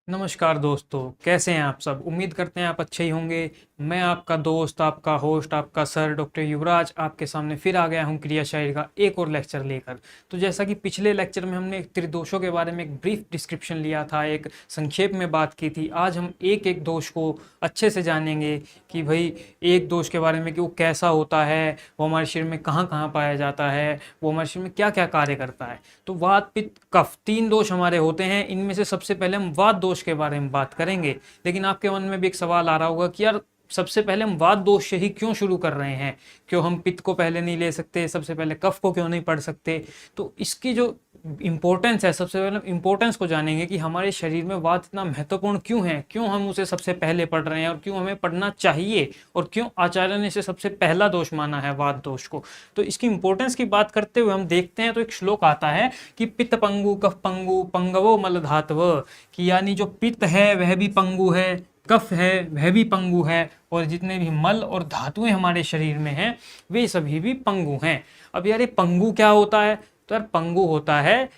नमस्कार दोस्तों, कैसे हैं आप सब। उम्मीद करते हैं आप अच्छे ही होंगे। मैं आपका दोस्त, आपका होस्ट, आपका सर डॉक्टर युवराज आपके सामने फिर आ गया हूं क्रिया शैली का एक और लेक्चर लेकर। तो जैसा कि पिछले लेक्चर में हमने त्रिदोषों के बारे में एक ब्रीफ डिस्क्रिप्शन लिया था, एक संक्षेप में बात की थी। आज हम एक एक दोष को अच्छे से जानेंगे कि भाई एक दोष के बारे में कि वो कैसा होता है, वो हमारे शरीर में कहाँ कहाँ पाया जाता है, वो हमारे शरीर में क्या क्या कार्य करता है। तो वात पित्त कफ तीन दोष हमारे होते हैं। इनमें से सबसे पहले हम वात दोष के बारे में बात करेंगे। लेकिन आपके मन में भी एक सवाल आ रहा होगा कि यार सबसे पहले हम वात दोष से ही क्यों शुरू कर रहे हैं, क्यों हम पित्त को पहले नहीं ले सकते, सबसे पहले कफ को क्यों नहीं पढ़ सकते। तो इसकी जो इम्पोर्टेंस है, सबसे पहले इम्पोर्टेंस को जानेंगे कि हमारे शरीर में वात इतना महत्वपूर्ण क्यों है, क्यों हम उसे सबसे पहले पढ़ रहे हैं और क्यों हमें पढ़ना चाहिए, और क्यों आचार्य ने इसे सबसे पहला दोष माना है वात दोष को। तो इसकी इंपॉर्टेंस की बात करते हुए हम देखते हैं तो एक श्लोक आता है कि पित्त पंगु कफ पंगु पंगवो मल धातव, कि यानी जो पित्त है वह भी पंगु है, कफ है वह भी पंगु है, और जितने भी मल और धातुएं हमारे शरीर में हैं वे सभी भी पंगु हैं। अब यार ये पंगु क्या होता है। तो यार पंगु होता है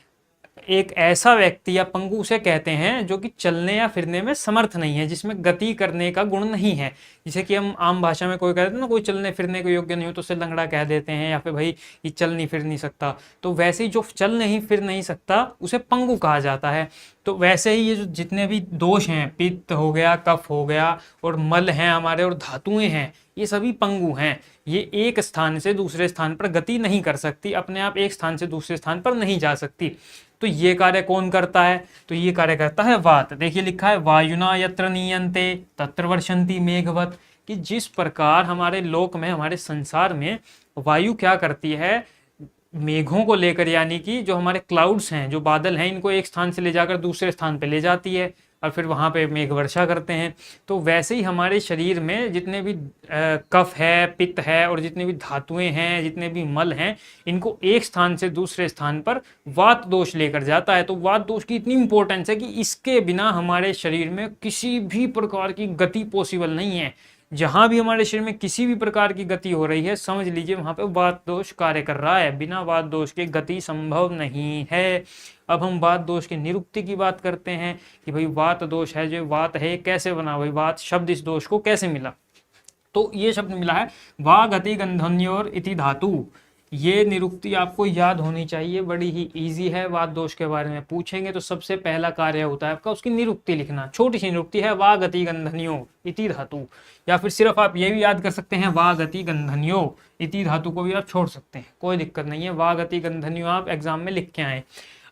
एक ऐसा व्यक्ति, या पंगु उसे कहते हैं जो कि चलने या फिरने में समर्थ नहीं है, जिसमें गति करने का गुण नहीं है। जैसे कि हम आम भाषा में कोई कहते हैं ना, कोई चलने फिरने को योग्य नहीं हो तो उसे लंगड़ा कह देते हैं, या फिर भाई ये चल नहीं फिर नहीं सकता। तो वैसे ही जो चल नहीं फिर नहीं सकता उसे पंगु कहा जाता है। तो वैसे ही ये जो जितने भी दोष हैं, पित्त हो गया, कफ हो गया, और मल हैं हमारे, और धातुएं हैं, ये सभी पंगु हैं। ये एक स्थान से दूसरे स्थान पर गति नहीं कर सकती, अपने आप एक स्थान से दूसरे स्थान पर नहीं जा सकती। तो ये कार्य कौन करता है। तो ये कार्य करता है वात। देखिए लिखा है वायुना यत्र नीयन्ते तत्र वर्षन्ति मेघवत, कि जिस प्रकार हमारे लोक में, हमारे संसार में वायु क्या करती है, मेघों को लेकर, यानी कि जो हमारे क्लाउड्स हैं, जो बादल हैं, इनको एक स्थान से ले जाकर दूसरे स्थान पे ले जाती है और फिर वहां पे मेघ वर्षा करते हैं। तो वैसे ही हमारे शरीर में जितने भी कफ है, पित्त है, और जितने भी धातुएं हैं, जितने भी मल हैं, इनको एक स्थान से दूसरे स्थान पर वात दोष लेकर जाता है। तो वात दोष की इतनी इंपॉर्टेंस है कि इसके बिना हमारे शरीर में किसी भी प्रकार की गति पॉसिबल नहीं है। जहां भी हमारे शरीर में किसी भी प्रकार की गति हो रही है, समझ लीजिए वहां पे वात दोष कार्य कर रहा है। बिना वात दोष के गति संभव नहीं है। अब हम वात दोष की निरुक्ति की बात करते हैं कि भाई वात दोष है, जो वात है कैसे बना, भाई वात शब्द इस दोष को कैसे मिला। तो ये शब्द मिला है वा गति गंधन्योर इति धातु। ये निरुक्ति आपको याद होनी चाहिए, बड़ी ही इजी है। वात दोष के बारे में पूछेंगे तो सबसे पहला कार्य होता है आपका उसकी निरुक्ति लिखना। छोटी सी निरुक्ति है वा गति गंधन्यो इति धातु, या फिर सिर्फ आप ये भी याद कर सकते हैं वा गति गंधन्यो इति धातु को भी आप छोड़ सकते हैं, कोई दिक्कत नहीं है। वा गति गंधन्यो आप एग्जाम में लिख के आए।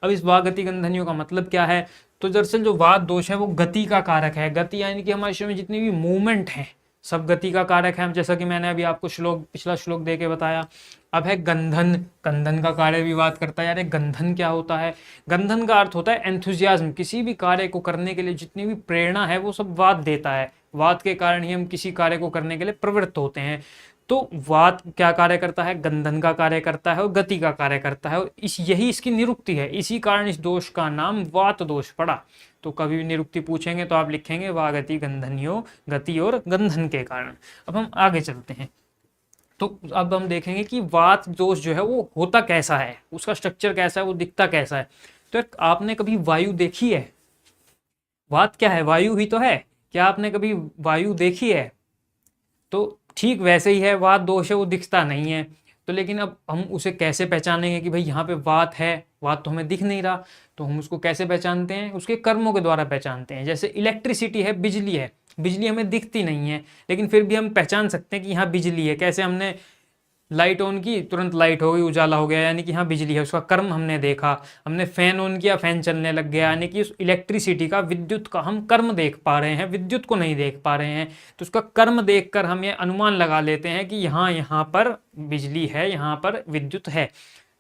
अब इस वा गति गंधन्यो का मतलब क्या है। तो दरअसल जो वात दोष है वो गति का कारक है। गति यानी कि हमारे शरीर में जितनी भी मूवमेंट है सब गति का कारक है, जैसा कि मैंने अभी आपको पिछला श्लोक दे के बताया। अब है गंधन। गंधन का कार्य भी बात करता है। यार गंधन क्या होता है। गंधन का अर्थ होता है एंथुजियाज्म, किसी भी कार्य को करने के लिए जितनी भी प्रेरणा है वो सब वात देता है। वात के कारण ही हम किसी कार्य को करने के लिए प्रवृत्त होते हैं। तो वात क्या कार्य करता है, गंधन का कार्य करता है और गति का कार्य करता है, और यही इसकी निरुक्ति है। इसी कारण इस दोष का नाम वात दोष पड़ा। तो कभी भी निरुक्ति पूछेंगे तो आप लिखेंगे वा गति गंधन्यो, गति और गंधन के कारण। अब हम आगे चलते हैं। तो अब हम देखेंगे कि वात दोष जो है वो होता कैसा है, उसका स्ट्रक्चर कैसा है, वो दिखता कैसा है। तो आपने कभी वायु देखी है। वात क्या है, वायु ही तो है। क्या आपने कभी वायु देखी है। तो ठीक वैसे ही है, वात दोष है वो दिखता नहीं है। तो लेकिन अब हम उसे कैसे पहचानेंगे कि भाई यहाँ पे वात है, वात तो हमें दिख नहीं रहा। तो हम उसको कैसे पहचानते हैं, उसके कर्मों के द्वारा पहचानते हैं। जैसे इलेक्ट्रिसिटी है, बिजली है, बिजली हमें दिखती नहीं है लेकिन फिर भी हम पहचान सकते हैं कि यहाँ बिजली है। कैसे, हमने लाइट ऑन की तुरंत लाइट हो गई, उजाला हो गया, यानी कि हाँ बिजली है, उसका कर्म हमने देखा। हमने फैन ऑन किया, फैन चलने लग गया, यानी कि उस इलेक्ट्रिसिटी का, विद्युत का हम कर्म देख पा रहे हैं, विद्युत को नहीं देख पा रहे हैं। तो उसका कर्म देखकर हम ये अनुमान लगा लेते हैं कि यहाँ पर बिजली है, यहाँ पर विद्युत है।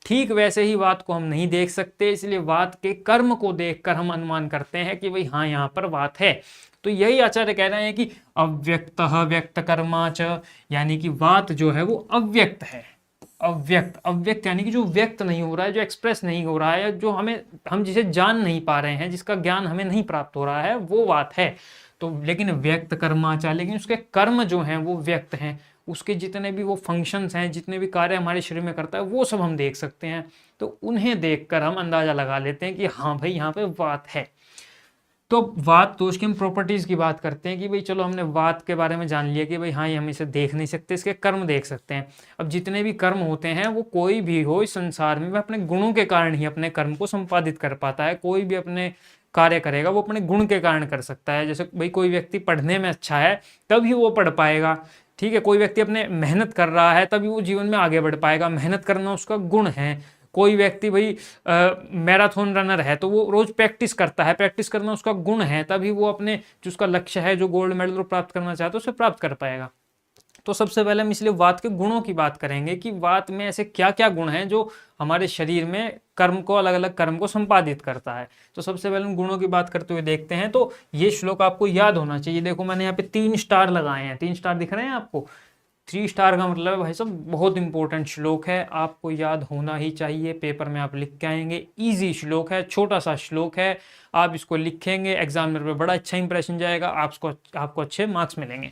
ठीक वैसे ही वात को हम नहीं देख सकते, इसलिए वात के कर्म को देखकर हम अनुमान करते हैं कि भाई हाँ यहाँ पर वात है। तो यही आचार्य कह रहे हैं कि अव्यक्त व्यक्त कर्मा च, यानी कि वात जो है वो अव्यक्त है। अव्यक्त, अव्यक्त यानी कि जो व्यक्त नहीं हो रहा है, जो एक्सप्रेस नहीं हो रहा है, जो हम जिसे जान नहीं पा रहे हैं, जिसका ज्ञान हमें नहीं प्राप्त हो रहा है, वो वात है। तो लेकिन व्यक्त कर्माचा, लेकिन उसके कर्म जो हैं वो व्यक्त हैं। उसके जितने भी वो फंक्शंस हैं, जितने भी कार्य हमारे शरीर में करता है, वो सब हम देख सकते हैं। तो उन्हें देखकर हम अंदाजा लगा लेते हैं कि हाँ भाई यहाँ पे वात है। तो वात दोष की हम प्रॉपर्टीज की बात करते हैं कि भाई चलो हमने वात के बारे में जान लिया कि भाई हाँ ये हम इसे देख नहीं सकते, इसके कर्म देख सकते हैं। अब जितने भी कर्म होते हैं वो कोई भी हो इस संसार में वह अपने गुणों के कारण ही अपने कर्म को संपादित कर पाता है। कोई भी अपने कार्य करेगा वो अपने गुण के कारण कर सकता है। जैसे भाई कोई व्यक्ति पढ़ने में अच्छा है तभी वो पढ़ पाएगा, ठीक है। कोई व्यक्ति अपने मेहनत कर रहा है तभी वो जीवन में आगे बढ़ पाएगा, मेहनत करना उसका गुण है। कोई व्यक्ति भाई मैराथन रनर है तो वो रोज प्रैक्टिस करता है, प्रैक्टिस करना उसका गुण है, तभी वो अपने जो उसका लक्ष्य है, जो गोल्ड मेडल प्राप्त करना चाहता है उसे प्राप्त कर पाएगा। तो सबसे पहले हम इसलिए वात के गुणों की बात करेंगे कि वात में ऐसे क्या क्या गुण हैं जो हमारे शरीर में कर्म को, अलग अलग कर्म को संपादित करता है। तो सबसे पहले हम गुणों की बात करते हुए देखते हैं। तो ये श्लोक आपको याद होना चाहिए। देखो मैंने यहाँ पे 3 स्टार लगाए हैं, 3 स्टार दिख रहे हैं आपको। 3 स्टार का मतलब है भाई साहब बहुत इंपॉर्टेंट श्लोक है, आपको याद होना ही चाहिए। पेपर में आप लिख के आएंगे, इजी श्लोक है, छोटा सा श्लोक है, आप इसको लिखेंगे एग्जामिनर पे बड़ा अच्छा इंप्रेशन जाएगा, आपको अच्छे मार्क्स मिलेंगे।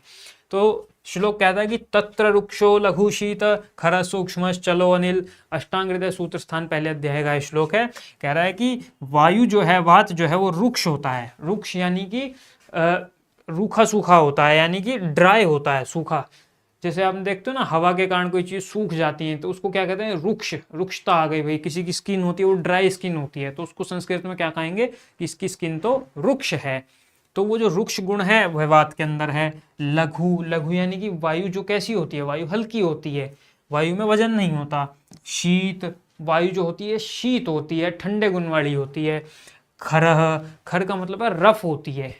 तो श्लोक कहता है कि तत्र रुक्षो लघु शीत खर सूक्ष्म चलो अनिल। अष्टांग हृदय सूत्र स्थान पहले अध्याय का श्लोक है। कह रहा है कि वायु जो है, वात जो है वो रुक्ष होता है। रुक्ष यानी कि रूखा सूखा होता है, यानी कि ड्राई होता है, सूखा। जैसे आप देखते हो ना हवा के कारण कोई चीज सूख जाती है तो उसको क्या कहते हैं, रुक्ष, रुक्षता आ गई भाई। किसी की स्किन होती है वो ड्राई स्किन होती है तो उसको संस्कृत में क्या कहेंगे कि इसकी स्किन तो रुक्ष है। तो वो जो रुक्ष गुण है वह वात के अंदर है। लघु, लघु यानी कि वायु जो कैसी होती है, वायु हल्की होती है, वायु में वजन नहीं होता। शीत, वायु जो होती है शीत होती है, ठंडे गुण वाली होती है। खरह, खर का मतलब है रफ होती है,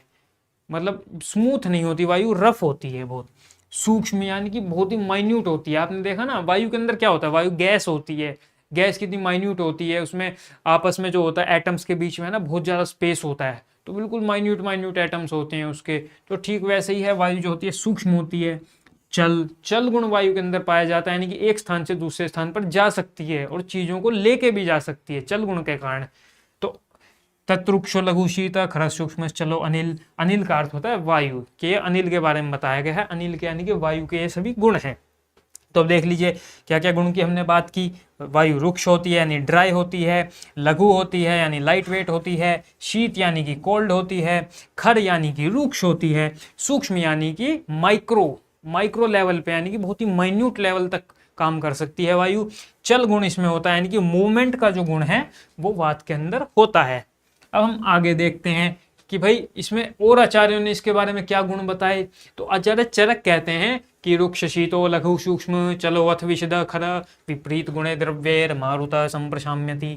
मतलब स्मूथ नहीं होती वायु, रफ होती है बहुत। सूक्ष्म यानी कि बहुत ही माइन्यूट होती है। आपने देखा ना वायु के अंदर क्या होता है, वायु गैस होती है, गैस कितनी माइन्यूट होती है, उसमें आपस में जो होता है एटम्स के बीच में ना बहुत ज़्यादा स्पेस होता है, तो बिल्कुल माइन्यूट माइन्यूट एटम्स होते हैं उसके। तो ठीक वैसे ही है, वायु जो होती है सूक्ष्म होती है। चल, चल गुण वायु के अंदर पाया जाता है, यानी कि एक स्थान से दूसरे स्थान पर जा सकती है और चीज़ों को लेके भी जा सकती है चल गुण के कारण। तो तत्रुक्षो लघु शीत खर सूक्ष्म चलो अनिल। अनिल का अर्थ होता है वायु के, अनिल के बारे में बताया गया है। अनिल के यानी कि वायु के ये सभी गुण हैं। तो अब देख लीजिए क्या क्या गुण की हमने बात की। वायु रुक्ष होती है यानी ड्राई होती है, लघु होती है यानी लाइट वेट होती है, शीत यानी कि कोल्ड होती है, खर यानी कि रुक्ष होती है, सूक्ष्म यानी कि माइक्रो, माइक्रो लेवल पे यानी कि बहुत ही माइन्यूट लेवल तक काम कर सकती है वायु। चल गुण इसमें होता है यानी कि मूवमेंट का जो गुण है वो वात के अंदर होता है। अब हम आगे देखते हैं कि भाई इसमें और आचार्यों ने इसके बारे में क्या गुण बताए। तो आचार्य चरक कहते हैं कि रुक्ष शीतो लघु सूक्ष्म चलो अथ विशद खर विपरीत गुणे द्रव्येर मारुता संप्रशाम्यति।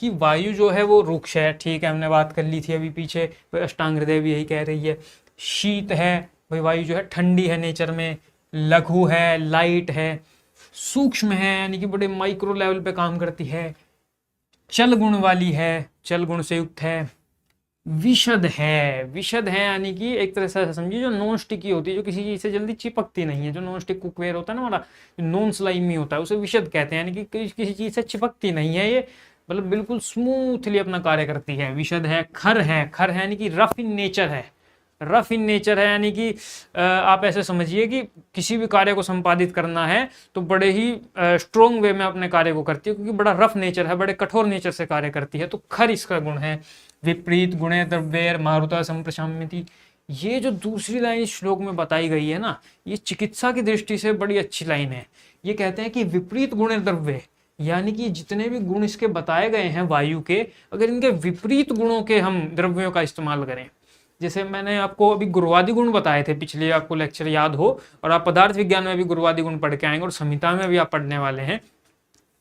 कि वायु जो है वो रुक्ष है, ठीक है, हमने बात कर ली थी अभी पीछे, अष्टांग हृदय भी यही कह रही है। शीत है भाई, वायु जो है ठंडी है नेचर में। लघु है, लाइट है। सूक्ष्म है यानी कि बड़े माइक्रो लेवल पे काम करती है। चल गुण वाली है, चल गुण से युक्त है। विशद है, विशद है यानी कि एक तरह से समझिए जो नॉन स्टिकी होती है, जो किसी चीज से जल्दी चिपकती नहीं है। जो नॉन स्टिक कुकवेयर होता है ना हमारा, नॉन स्लाइमी होता है, उसे विशद कहते हैं, यानी कि किसी चीज से चिपकती नहीं है ये, मतलब बिल्कुल स्मूथली अपना कार्य करती है। विशद है। खर है, खर है यानी कि रफ इन नेचर है, रफ इन नेचर है यानी कि आप ऐसे समझिए कि किसी भी कार्य को संपादित करना है तो बड़े ही स्ट्रोंग वे में अपने कार्य को करती है, क्योंकि बड़ा रफ नेचर है, बड़े कठोर नेचर से कार्य करती है। तो खर इसका गुण है। विपरीत गुणे द्रव्येर मारुता संप्रशाम्यति। ये जो दूसरी लाइन इस श्लोक में बताई गई है ना, ये चिकित्सा की दृष्टि से बड़ी अच्छी लाइन है। ये कहते हैं कि विपरीत गुणे द्रव्य, यानी कि जितने भी गुण इसके बताए गए हैं वायु के, अगर इनके विपरीत गुणों के हम द्रव्यों का इस्तेमाल करें, जैसे मैंने आपको अभी गुरुवादी गुण बताए थे पिछले, आपको लेक्चर याद हो, और आप पदार्थ विज्ञान में भी गुरुवादी गुण पढ़ के आएंगे और संहिता में भी आप पढ़ने वाले हैं।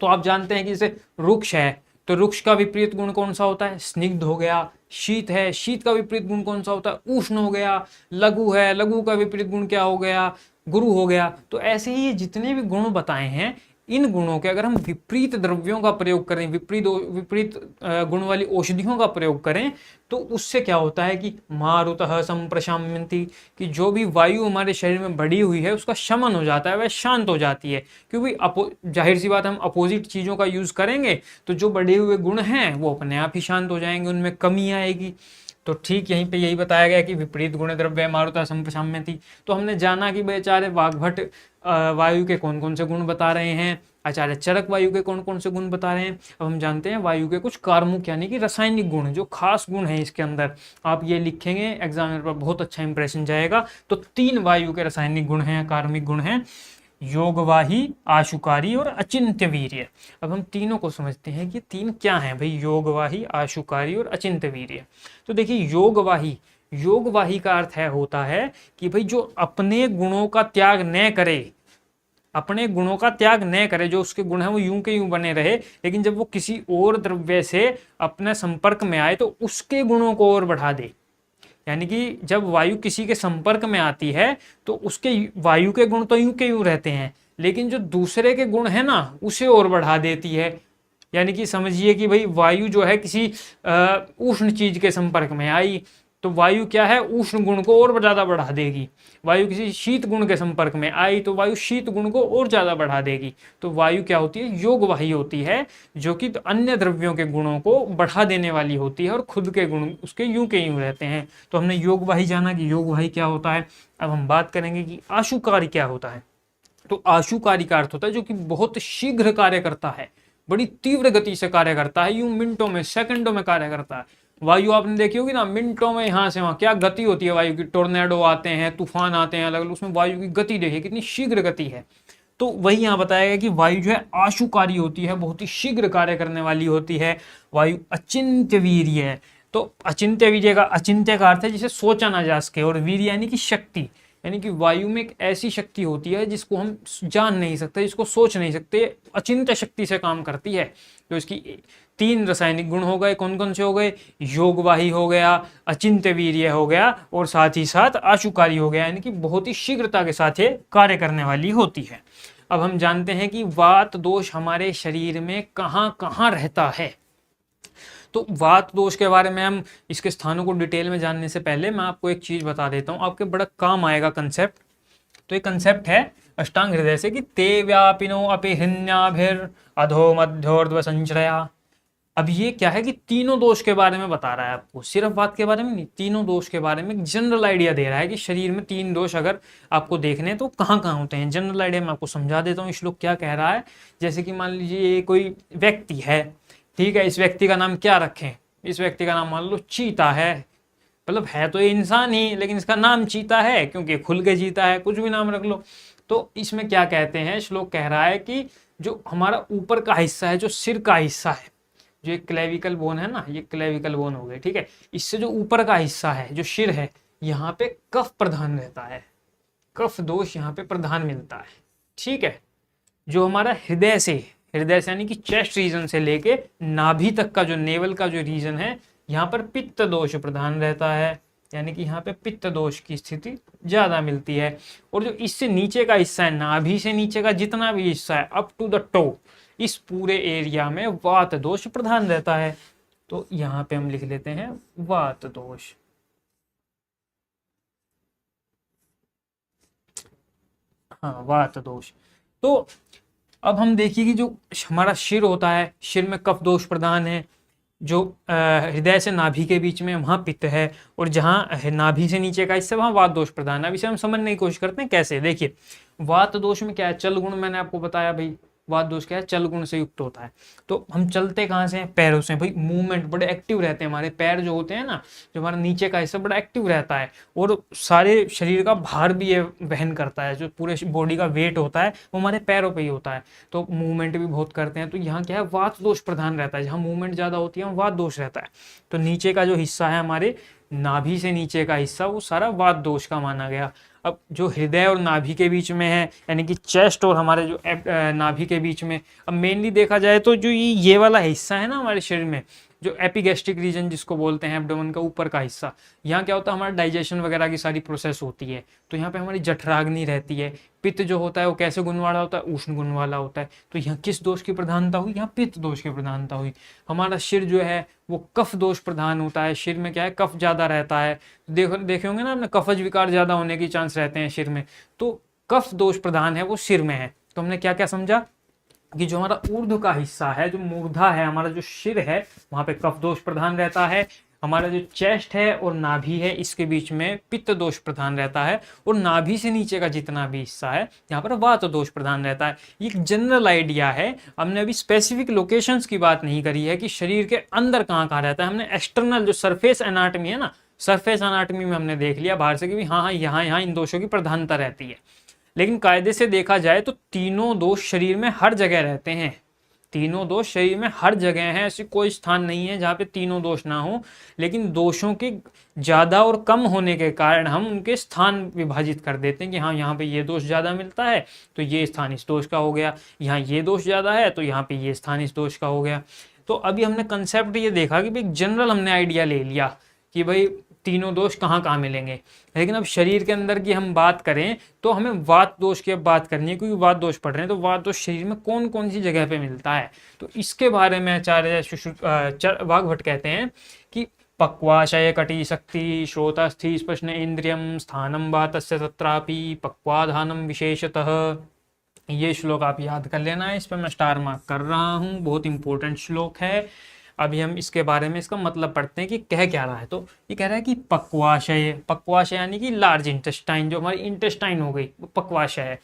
तो आप जानते हैं कि जैसे रुक्ष है तो रुक्ष का विपरीत गुण कौन सा होता है, स्निग्ध हो गया। शीत है, शीत का विपरीत गुण कौन सा होता है, उष्ण हो गया। लघु है, लघु का विपरीत गुण क्या हो गया, गुरु हो गया। तो ऐसे ही जितने भी गुण बताए हैं, इन गुणों के अगर हम विपरीत द्रव्यों का प्रयोग करें, विपरीत गुण वाली औषधियों का प्रयोग करें, तो उससे क्या होता है कि मारुतः संप्रशाम्यन्ति, कि जो भी वायु हमारे शरीर में बढ़ी हुई है उसका शमन हो जाता है, वह शांत हो जाती है। क्योंकि जाहिर सी बात, हम अपोजिट चीज़ों का यूज करेंगे तो जो बढ़े हुए गुण हैं वो अपने आप ही शांत हो जाएंगे, उनमें कमी आएगी। तो ठीक यहीं पे यही बताया गया कि विपरीत गुण द्रव्य मारुता संप्रसाम्यति। तो हमने जाना कि बेचारे वाग्भट वायु के कौन कौन से गुण बता रहे हैं, आचार्य चरक वायु के कौन कौन से गुण बता रहे हैं। अब हम जानते हैं वायु के कुछ कार्मुक यानी कि रासायनिक गुण, जो खास गुण है इसके अंदर, आप ये लिखेंगे एग्जाम पर बहुत अच्छा इंप्रेशन जाएगा। तो 3 वायु के रासायनिक गुण हैं, कार्मिक गुण हैं, योगवाही, आशुकारी और अचिंत्य वीर्य। अब हम तीनों को समझते हैं कि 3 क्या हैं भाई, योगवाही, आशुकारी और अचिंत्य वीर्य। तो देखिए योगवाही, योगवाही का अर्थ है होता है कि भाई जो अपने गुणों का त्याग न करे, अपने गुणों का त्याग न करे, जो उसके गुण हैं वो यूं के यूं बने रहे, लेकिन जब वो किसी और द्रव्य से अपने संपर्क में आए तो उसके गुणों को और बढ़ा दे। यानी कि जब वायु किसी के संपर्क में आती है तो उसके वायु के गुण तो यूं के यूं रहते हैं, लेकिन जो दूसरे के गुण है ना उसे और बढ़ा देती है। यानी कि समझिए कि भाई वायु जो है किसी उष्ण चीज के संपर्क में आई तो वायु क्या है, उष्ण गुण को और ज्यादा बढ़ा देगी। वायु किसी शीत गुण के संपर्क में आई तो वायु शीत गुण को और ज्यादा बढ़ा देगी। तो वायु क्या होती है, योगवाही होती है, जो कि अन्य द्रव्यों के गुणों को बढ़ा देने वाली होती है और खुद के गुण उसके यूं के यूं रहते हैं। तो हमने योगवाही जाना कि योगवाही क्या होता है। अब हम बात करेंगे कि आशुकारी क्या होता है। तो आशुकारी का अर्थ होता है जो कि बहुत शीघ्र कार्य करता है, बड़ी तीव्र गति से कार्य करता है, यूं मिनटों में सेकंडों में कार्य करता है। वायु आपने देखी होगी ना, मिनटों में यहाँ से वहां क्या गति होती है वायु की, टोर्नेडो आते हैं, तूफान आते हैं अलग अलग, उसमें वायु की गति देखिए कितनी शीघ्र गति है। तो वही यहाँ बताया गया कि वायु जो है आशुकारी होती है, बहुत ही शीघ्र कार्य करने वाली होती है। वायु अचिंत्य वीर्य है। तो अचिंत्य वीर्य का, अचिंत्य का अर्थ है जिसे सोचा ना जा सके, और वीर्य यानी कि शक्ति, यानी कि वायु में एक ऐसी शक्ति होती है जिसको हम जान नहीं सकते, जिसको सोच नहीं सकते, अचिंत्य शक्ति से काम करती है। तो इसकी 3 रासायनिक गुण हो गए, कौन कौन से हो गए, योगवाही हो गया, अचिंत्य वीर्य हो गया और साथ ही साथ आशुकारी हो गया, यानी कि बहुत ही शीघ्रता के साथ ये कार्य करने वाली होती है। अब हम जानते हैं कि वात दोष हमारे शरीर में कहाँ कहाँ रहता है। तो वात दोष के बारे में हम इसके स्थानों को डिटेल में जानने से पहले मैं आपको एक चीज बता देता हूँ, आपके बड़ा काम आएगा कंसेप्ट। तो ये कंसेप्ट है अष्टांग हृदय से कि ते व्यापिनो अपि हृण्याभिर अधो मध्योर्ध्व संचरया। अब ये क्या है कि तीनों दोष के बारे में बता रहा है आपको, सिर्फ बात के बारे में नहीं, तीनों दोष के बारे में जनरल आइडिया दे रहा है कि शरीर में 3 दोष अगर आपको देखने हैं तो कहाँ कहाँ होते हैं। जनरल आइडिया मैं आपको समझा देता हूँ। श्लोक क्या कह रहा है, जैसे कि मान लीजिए ये कोई व्यक्ति है, ठीक है, इस व्यक्ति का नाम क्या रखें, इस व्यक्ति का नाम मान लो चीता है, मतलब है तो ये इंसान ही लेकिन इसका नाम चीता है क्योंकि खुल के जीता है, कुछ भी नाम रख लो। तो इसमें क्या कहते हैं, श्लोक कह रहा है कि जो हमारा ऊपर का हिस्सा है, जो सिर का हिस्सा है, जो एक क्लेविकल बोन है ना, ये क्लेविकल बोन हो गए, ठीक है, इससे जो ऊपर का हिस्सा है, जो सिर है, यहाँ पे कफ प्रधान रहता है, कफ दोष यहाँ पे प्रधान मिलता है, ठीक है। जो हमारा हृदय से यानी कि चेस्ट रीजन से लेके नाभि तक का जो नेवल का जो रीजन है, यहाँ पर पित्त दोष प्रधान रहता है, यानी कि यहाँ पे पित्त दोष की स्थिति ज्यादा मिलती है। और जो इससे नीचे का हिस्सा है, नाभि से नीचे का जितना भी हिस्सा है अप टू द टो, इस पूरे एरिया में वात दोष प्रधान रहता है। तो यहाँ पे हम लिख लेते हैं वात दोष। हाँ, वात दोष। तो अब हम देखिए कि जो हमारा सिर होता है, सिर में कफ दोष प्रधान है, जो हृदय से नाभि के बीच में वहाँ पित्त है, और जहाँ नाभि से नीचे का हिस्सा वहाँ वात दोष प्रधान है। अब इसे हम समझने की कोशिश करते हैं कैसे। देखिए वात दोष में क्या है, चल गुण मैंने आपको बताया भाई, वात दोष क्या है, चल गुण से युक्त होता है। तो हम चलते कहाँ से हैं, पैरों से भाई, मूवमेंट बड़े एक्टिव रहते हैं हमारे पैर जो होते हैं ना, जो हमारा नीचे का हिस्सा बड़ा एक्टिव रहता है, और सारे शरीर का भार भी ये वहन करता है, जो पूरे बॉडी का वेट होता है वो हमारे पैरों पे ही होता है, तो मूवमेंट भी बहुत करते हैं। तो यहाँ क्या है, वात दोष प्रधान रहता है, जहाँ मूवमेंट ज्यादा होती है वहाँ वात दोष रहता है। तो नीचे का जो हिस्सा है, हमारे नाभि से नीचे का हिस्सा, वो सारा वात दोष का माना गया। अब जो हृदय और नाभि के बीच में है, यानी कि चेस्ट और हमारे जो नाभि के बीच में, अब मेनली देखा जाए तो जो ये वाला हिस्सा है ना हमारे शरीर में, जो एपिगैस्ट्रिक रीजन जिसको बोलते हैं, एब्डोमेन का ऊपर का हिस्सा, यहाँ क्या होता है, हमारा डाइजेशन वगैरह की सारी प्रोसेस होती है। तो यहाँ पे हमारी जठराग्नि रहती है। पित्त जो होता है वो कैसे गुण वाला होता है, उष्ण गुण वाला होता है। तो यहाँ किस दोष की प्रधानता हुई, यहाँ पित्त दोष की प्रधानता हुई। हमारा सिर जो है वो कफ दोष प्रधान होता है, सिर में क्या है, कफ ज्यादा रहता है। देखे होंगे ना आपने, कफज विकार ज्यादा होने के चांस रहते हैं सिर में, तो कफ दोष प्रधान है वो सिर में है। तो हमने क्या क्या समझा कि जो हमारा ऊर्ध्व का हिस्सा है, जो मूर्धा है, हमारा जो सिर है, वहां पे कफ दोष प्रधान रहता है। हमारा जो चेस्ट है और नाभि है इसके बीच में पित्त दोष प्रधान रहता है, और नाभि से नीचे का जितना भी हिस्सा है यहाँ पर वात दोष प्रधान रहता है। ये एक जनरल आइडिया है, हमने अभी स्पेसिफिक लोकेशंस की बात नहीं करी है कि शरीर के अंदर कहाँ कहाँ रहता है। हमने एक्सटर्नल जो सरफेस एनाटमी है ना, सरफेस एनाटमी में हमने देख लिया बाहर से कि हाँ हाँ यहाँ यहाँ इन दोषों की प्रधानता रहती है। लेकिन कायदे से देखा जाए तो तीनों दोष शरीर में हर जगह रहते हैं, तीनों दोष शरीर में हर जगह हैं, ऐसी कोई स्थान नहीं है जहाँ पे तीनों दोष ना हो। लेकिन दोषों के ज़्यादा और कम होने के कारण हम उनके स्थान विभाजित कर देते हैं कि हाँ यहाँ पे ये दोष ज़्यादा मिलता है तो ये स्थान इस दोष का हो गया, यहाँ ये दोष ज़्यादा है तो यहाँ पे ये स्थान इस दोष का हो गया। तो अभी हमने कंसेप्ट ये देखा कि भाई जनरल हमने आइडिया ले लिया कि भाई तीनों दोष कहाँ कहाँ मिलेंगे। लेकिन अब शरीर के अंदर की हम बात करें तो हमें वात दोष की अब बात करनी है, क्योंकि वात दोष पढ़ रहे हैं तो वात दोष शरीर में कौन कौन सी जगह पे मिलता है। तो इसके बारे में आचार्य वाग्भट कहते हैं कि पक्वाशय कटी शक्ति श्रोतस्थि स्पष्न इंद्रियम स्थानम वातस्य तत्रापि पक्वाधानम विशेषतः। ये श्लोक आप याद कर लेना है, इस पर मैं स्टार मार्क कर रहा हूँ, बहुत इंपॉर्टेंट श्लोक है। अभी हम इसके बारे में इसका मतलब पढ़ते हैं कि कह क्या रहा है। तो ये कह रहा है कि पक्वाशय, पक्वाशय यानी कि लार्ज इंटेस्टाइन, जो हमारी इंटेस्टाइन हो गई वो पक्वाशय है।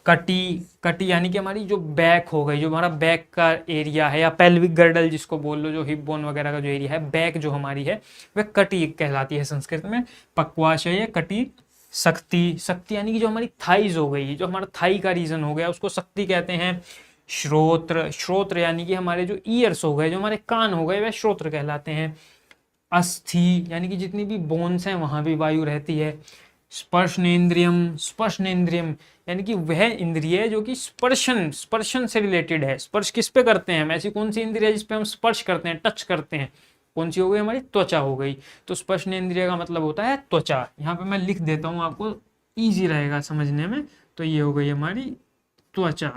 कटी, कटी यानी कि हमारी जो बैक हो गई, जो हमारा बैक का एरिया है, या पेल्विक गर्डल जिसको बोल लो, जो हिप बोन वगैरह का जो एरिया है, बैक जो हमारी है वह कटी कहलाती है संस्कृत में। पक्वाशय कटी शक्ति, शक्ति यानी कि जो हमारी थाइज हो गई, जो हमारा थाई का रीजन हो गया उसको शक्ति कहते हैं। श्रोत्र, श्रोत्र यानी कि हमारे जो ईयर्स हो गए, जो हमारे कान हो गए वह श्रोत्र कहलाते हैं। अस्थि यानी कि जितनी भी बोन्स हैं वहां भी वायु रहती है। स्पर्शनेन्द्रियम, स्पर्शनेन्द्रियम यानी कि वह इंद्रिय जो कि स्पर्शन, स्पर्शन से रिलेटेड है। स्पर्श किस पे करते हैं हम, ऐसी कौन सी इंद्रिय है जिसपे हम स्पर्श करते हैं, टच करते हैं, कौन सी हो गई, हमारी त्वचा हो गई। तो स्पर्शनेन्द्रिय का मतलब होता है त्वचा। यहाँ पे मैं लिख देता हूँ, आपको ईजी रहेगा समझने में। तो ये हो गई हमारी त्वचा।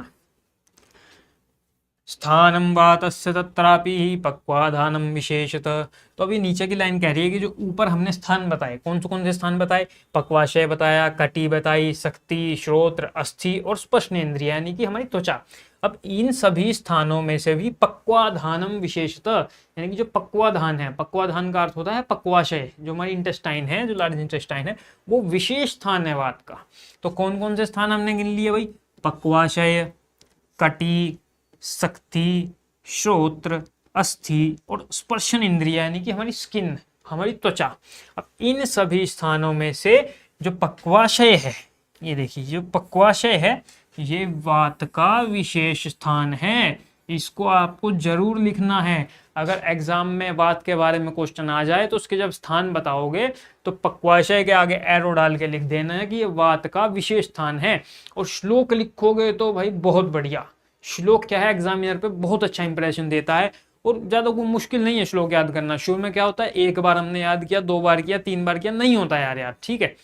स्थानम वातस्य तत्रापि पक्वाधानम विशेषतः। तो अभी नीचे की लाइन कह रही है कि जो ऊपर हमने स्थान बताए, कौन से स्थान बताए, पक्वाशय बताया, कटी बताई, शक्ति, श्रोत्र, अस्थि और स्पर्शनेन्द्रिय यानी कि हमारी त्वचा। अब इन सभी स्थानों में से भी पक्वाधानम विशेषतः यानी कि जो पक्वाधान है, पक्वाधान का अर्थ होता है पक्वाशय, जो हमारी इंटेस्टाइन है, जो लार्ज इंटेस्टाइन है, वो विशेष स्थान है वात का। तो कौन से स्थान हमने गिन लिए भाई, पक्वाशय, कटी, शक्ति, श्रोत्र, अस्थि और स्पर्शन इंद्रिय यानी कि हमारी स्किन, हमारी त्वचा। अब इन सभी स्थानों में से जो पक्वाशय है, ये देखिए जो पक्वाशय है ये वात का विशेष स्थान है। इसको आपको जरूर लिखना है। अगर एग्जाम में वात के बारे में क्वेश्चन आ जाए तो उसके जब स्थान बताओगे तो पक्वाशय के आगे एरो डाल के लिख देना है कि ये वात का विशेष स्थान है। और श्लोक लिखोगे तो भाई बहुत बढ़िया। श्लोक क्या है, एग्जामिनर पे बहुत अच्छा इंप्रेशन देता है, और ज्यादा कोई मुश्किल नहीं है श्लोक याद करना। शुरू में क्या होता है, एक बार हमने याद किया, 2 बार किया, 3 बार किया, नहीं होता यार, ठीक है,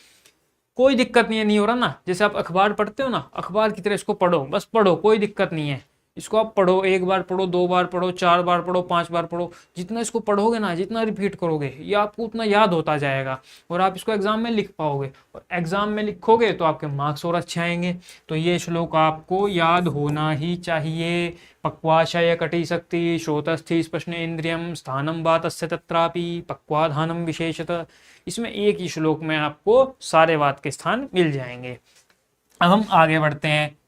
कोई दिक्कत नहीं है, नहीं हो रहा ना। जैसे आप अखबार पढ़ते हो ना, अखबार की तरह इसको पढ़ो, बस पढ़ो, कोई दिक्कत नहीं है। इसको आप पढ़ो, 1 बार पढ़ो, 2 बार पढ़ो, 4 बार पढ़ो, 5 बार पढ़ो। जितना इसको पढ़ोगे ना, जितना रिपीट करोगे, ये आपको उतना याद होता जाएगा और आप इसको एग्जाम में लिख पाओगे। और एग्जाम में लिखोगे तो आपके मार्क्स और अच्छे आएंगे। तो ये श्लोक आपको याद होना ही चाहिए। पक्वाशय कटी शक्ति श्रोतस्थि स्पर्शन इंद्रियम स्थानम वातस्य तत्रापि पक्वाधानम विशेषतः। इसमें एक ही श्लोक में आपको सारे वात के स्थान मिल जाएंगे। अब हम आगे बढ़ते हैं।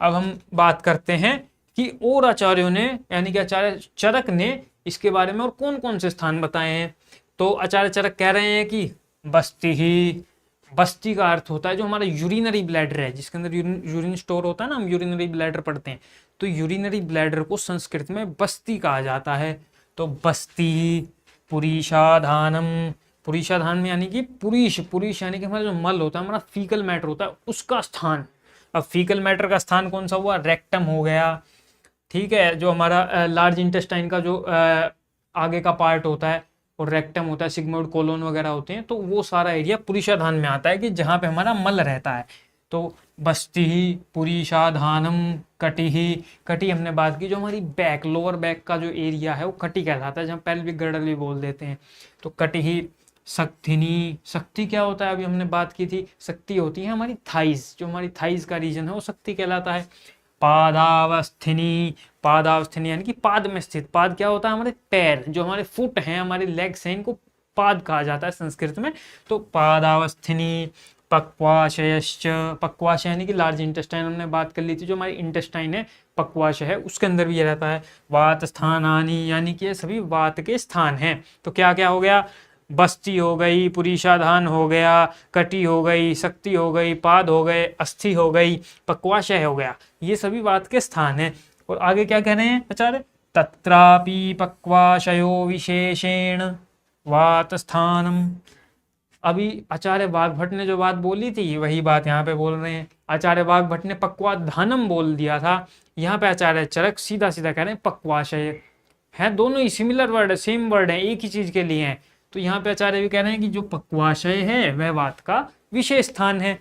अब हम बात करते हैं कि और आचार्यों ने, यानी कि आचार्य चरक ने इसके बारे में और कौन से स्थान बताए हैं। तो आचार्य चरक कह रहे हैं कि बस्ती ही, बस्ती का अर्थ होता है जो हमारा यूरिनरी ब्लैडर है, जिसके अंदर यूरिन स्टोर होता है ना, हम यूरिनरी ब्लैडर पढ़ते हैं। तो यूरिनरी ब्लैडर को संस्कृत में बस्ती कहा जाता है। तो बस्ती, पुरीषाधानम, पुरीषाधान में यानी कि पुरीष यानी कि हमारा जो मल होता है, हमारा फीकल मैटर होता है, उसका स्थान। अब फीकल मैटर का स्थान कौन सा हुआ, रेक्टम हो गया, ठीक है, जो हमारा लार्ज इंटेस्टाइन का जो आगे का पार्ट होता है और रेक्टम होता है, सिग्मोइड कोलोन वगैरह होते हैं, तो वो सारा एरिया पुरीषाधान में आता है कि जहाँ पे हमारा मल रहता है। तो बस्ती ही, पुरीषाधानम, कटी ही, कटी हमने बात की, जो हमारी बैक, लोअर बैक का जो एरिया है वो कटी कहलाता है, जहाँ पेल्विक गर्डल भी बोल देते हैं। तो कटी ही, शक्तिनी, शक्ति क्या होता है, अभी हमने बात की थी, शक्ति होती है हमारी थाइज, जो हमारी थाइज का रीजन है वो शक्ति कहलाता है। पादावस्थिनी, पादावस्थिनी यानी कि पाद में स्थित। पाद क्या होता है? हमारे पैर, जो हमारे फुट हैं, हमारे लेग्स हैं, इनको पाद कहा जाता है संस्कृत में। तो पादावस्थिनी। पक्वाशयश्च, पक्वाशय यानी कि लार्ज इंटेस्टाइन, हमने बात कर ली थी, जो हमारी इंटेस्टाइन है पक्वाशय है, उसके अंदर भी ये रहता है। वात स्थानानि यानी कि ये सभी वात के स्थान हैं। तो क्या क्या हो गया? बस्ती हो गई, पुरीषाधान हो गया, कटी हो गई, शक्ति हो गई, पाद हो गए, अस्थि हो गई, पक्वाशय हो गया, ये सभी वात के स्थान हैं। और आगे क्या कह रहे हैं आचार्य? तत्रापि पक्वाशयो विशेषेण वात स्थानम। अभी आचार्य वाग्भट ने जो बात बोली थी वही बात यहाँ पे बोल रहे हैं। आचार्य वाग्भट ने पक्वाधानम बोल दिया था, यहाँ पे आचार्य चरक सीधा सीधा कह रहे हैं पक्वाशय है। दोनों ही सिमिलर वर्ड है, सेम वर्ड है, एक ही चीज के लिए हैं। तो यहाँ पे आचार्य भी कह रहे हैं कि जो पक्वाशय है वह वात का विशेष स्थान है।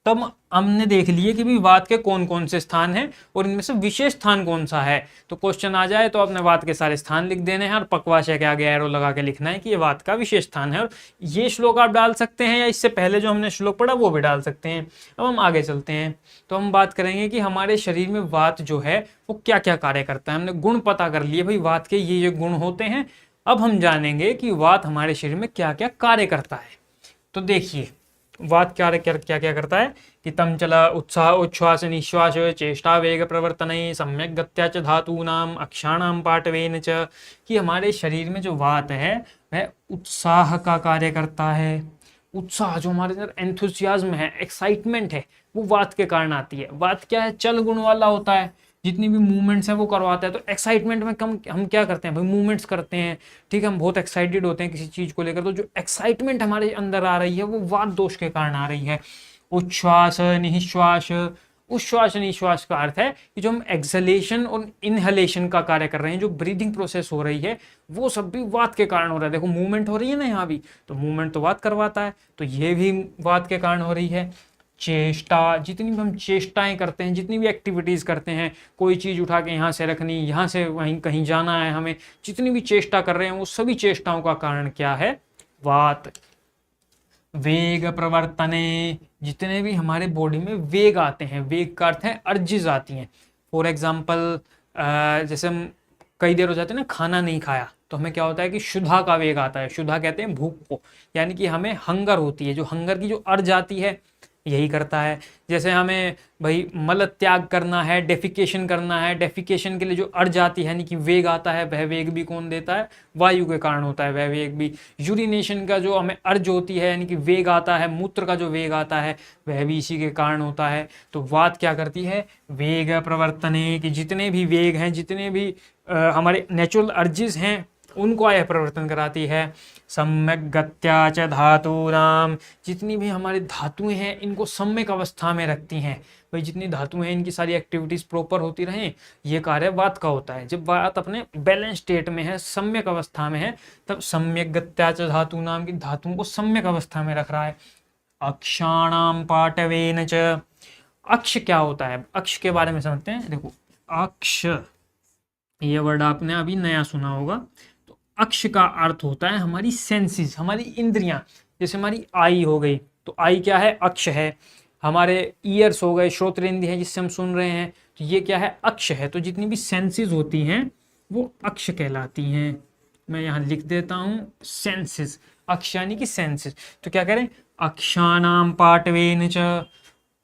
तब हमने देख लिए कि भी वात के कौन कौन से स्थान हैं और इनमें से विशेष स्थान कौन सा है। तो क्वेश्चन आ जाए तो आपने वात के सारे स्थान लिख देने हैं और पक्वाशय के आगे एरो लगा के लिखना है कि ये वात का विशेष स्थान है। और ये श्लोक आप डाल सकते हैं या इससे पहले जो हमने श्लोक पढ़ा वो भी डाल सकते हैं। अब हम आगे चलते हैं तो हम बात करेंगे कि हमारे शरीर में वात जो है वो क्या क्या कार्य करता है। हमने गुण पता कर लिए, भाई वात के ये गुण होते हैं। अब हम जानेंगे कि वात हमारे शरीर में क्या क्या कार्य करता है। तो देखिए वात क्या क्या करता है कि तम चला उत्साह उच्छ्वास निश्वास चेष्टा वेग प्रवर्तन सम्यक गत्या च धातूनाम अक्षाणाम पाटवेन च, कि हमारे शरीर में जो वात है वह उत्साह का कार्य करता है। उत्साह, जो हमारे अंदर एंथुसियाज्म है, एक्साइटमेंट है, वो वात के कारण आती है। वात क्या है? चल गुण वाला होता है, जितनी भी मूवमेंट्स हैं वो करवाता है। तो एक्साइटमेंट में हम क्या करते हैं भाई? मूवमेंट्स करते हैं, ठीक है, हम बहुत एक्साइटेड होते हैं किसी चीज को लेकर। तो जो एक्साइटमेंट हमारे अंदर आ रही है वो वात दोष के कारण आ रही है। उच्छ्वास निश्वास, उच्छ्वास निश्वास का अर्थ है कि जो हम एक्सलेशन और इनहेलेशन का कार्य कर रहे हैं, जो ब्रीदिंग प्रोसेस हो रही है, वो सब भी वात के कारण हो रहा है। देखो मूवमेंट हो रही है ना यहाँ भी, तो मूवमेंट तो वात करवाता है, तो ये भी वात के कारण हो रही है। चेष्टा, जितनी भी हम चेष्टाएं करते हैं, जितनी भी एक्टिविटीज करते हैं, कोई चीज उठा के यहाँ से रखनी, यहाँ से वहीं कहीं जाना है हमें, जितनी भी चेष्टा कर रहे हैं वो सभी चेष्टाओं का कारण क्या है? वात। वेग प्रवर्तने, जितने भी हमारे बॉडी में वेग आते हैं, वेग का अर्थ है अर्जिज आती हैं। फॉर एग्जाम्पल जैसे हम कई देर हो जाते हैं ना खाना नहीं खाया, तो हमें क्या होता है कि शुद्धा का वेग आता है। शुद्धा कहते हैं भूख को, यानी कि हमें हंगर होती है, जो हंगर की जो अर्ज आती है यही करता है। जैसे हमें भाई मल त्याग करना है, डेफिकेशन करना है, डेफिकेशन के लिए जो अर्ज आती है यानी कि वेग आता है, वह वेग भी कौन देता है? वायु के कारण होता है वह वेग भी। यूरिनेशन का जो हमें अर्ज होती है यानी कि वेग आता है, मूत्र का जो वेग आता है वह भी इसी के कारण होता है। तो वात क्या करती है? वेग प्रवर्तने, कि जितने भी वेग हैं, जितने भी हमारे नेचुरल अर्जिस हैं उनको यह परिवर्तन कराती है। सम्यक गत्या च धातूनाम, जितनी भी हमारी धातुएं हैं इनको सम्यक अवस्था में रखती हैं। भाई जितनी धातुएं हैं इनकी सारी एक्टिविटीज प्रॉपर होती रहें, ये कार्य वात का होता है। जब वात अपने बैलेंस स्टेट में है, सम्यक अवस्था में है, तब सम्यक गत्या च धातूनाम, की धातुओं को सम्यक अवस्था में रख रहा है। अक्षाणाम पाटवेन च, अक्ष क्या होता है? अक्ष के बारे में समझते हैं। देखो अक्ष, ये वर्ड आपने अभी नया सुना होगा। तो अक्ष का अर्थ होता है हमारी सेंसेस, हमारी इंद्रियां। जैसे हमारी आई हो गई, तो आई क्या है? अक्ष है। हमारे ईयर्स हो गए, श्रोत्रेंद्रिय है जिससे हम सुन रहे हैं, तो ये क्या है? अक्ष है। तो जितनी भी सेंसेस होती हैं वो अक्ष कहलाती हैं। मैं यहाँ लिख देता हूँ सेंसेस, अक्ष यानी कि सेंसेस। तो क्या करें? अक्षाणाम पाटवेन च,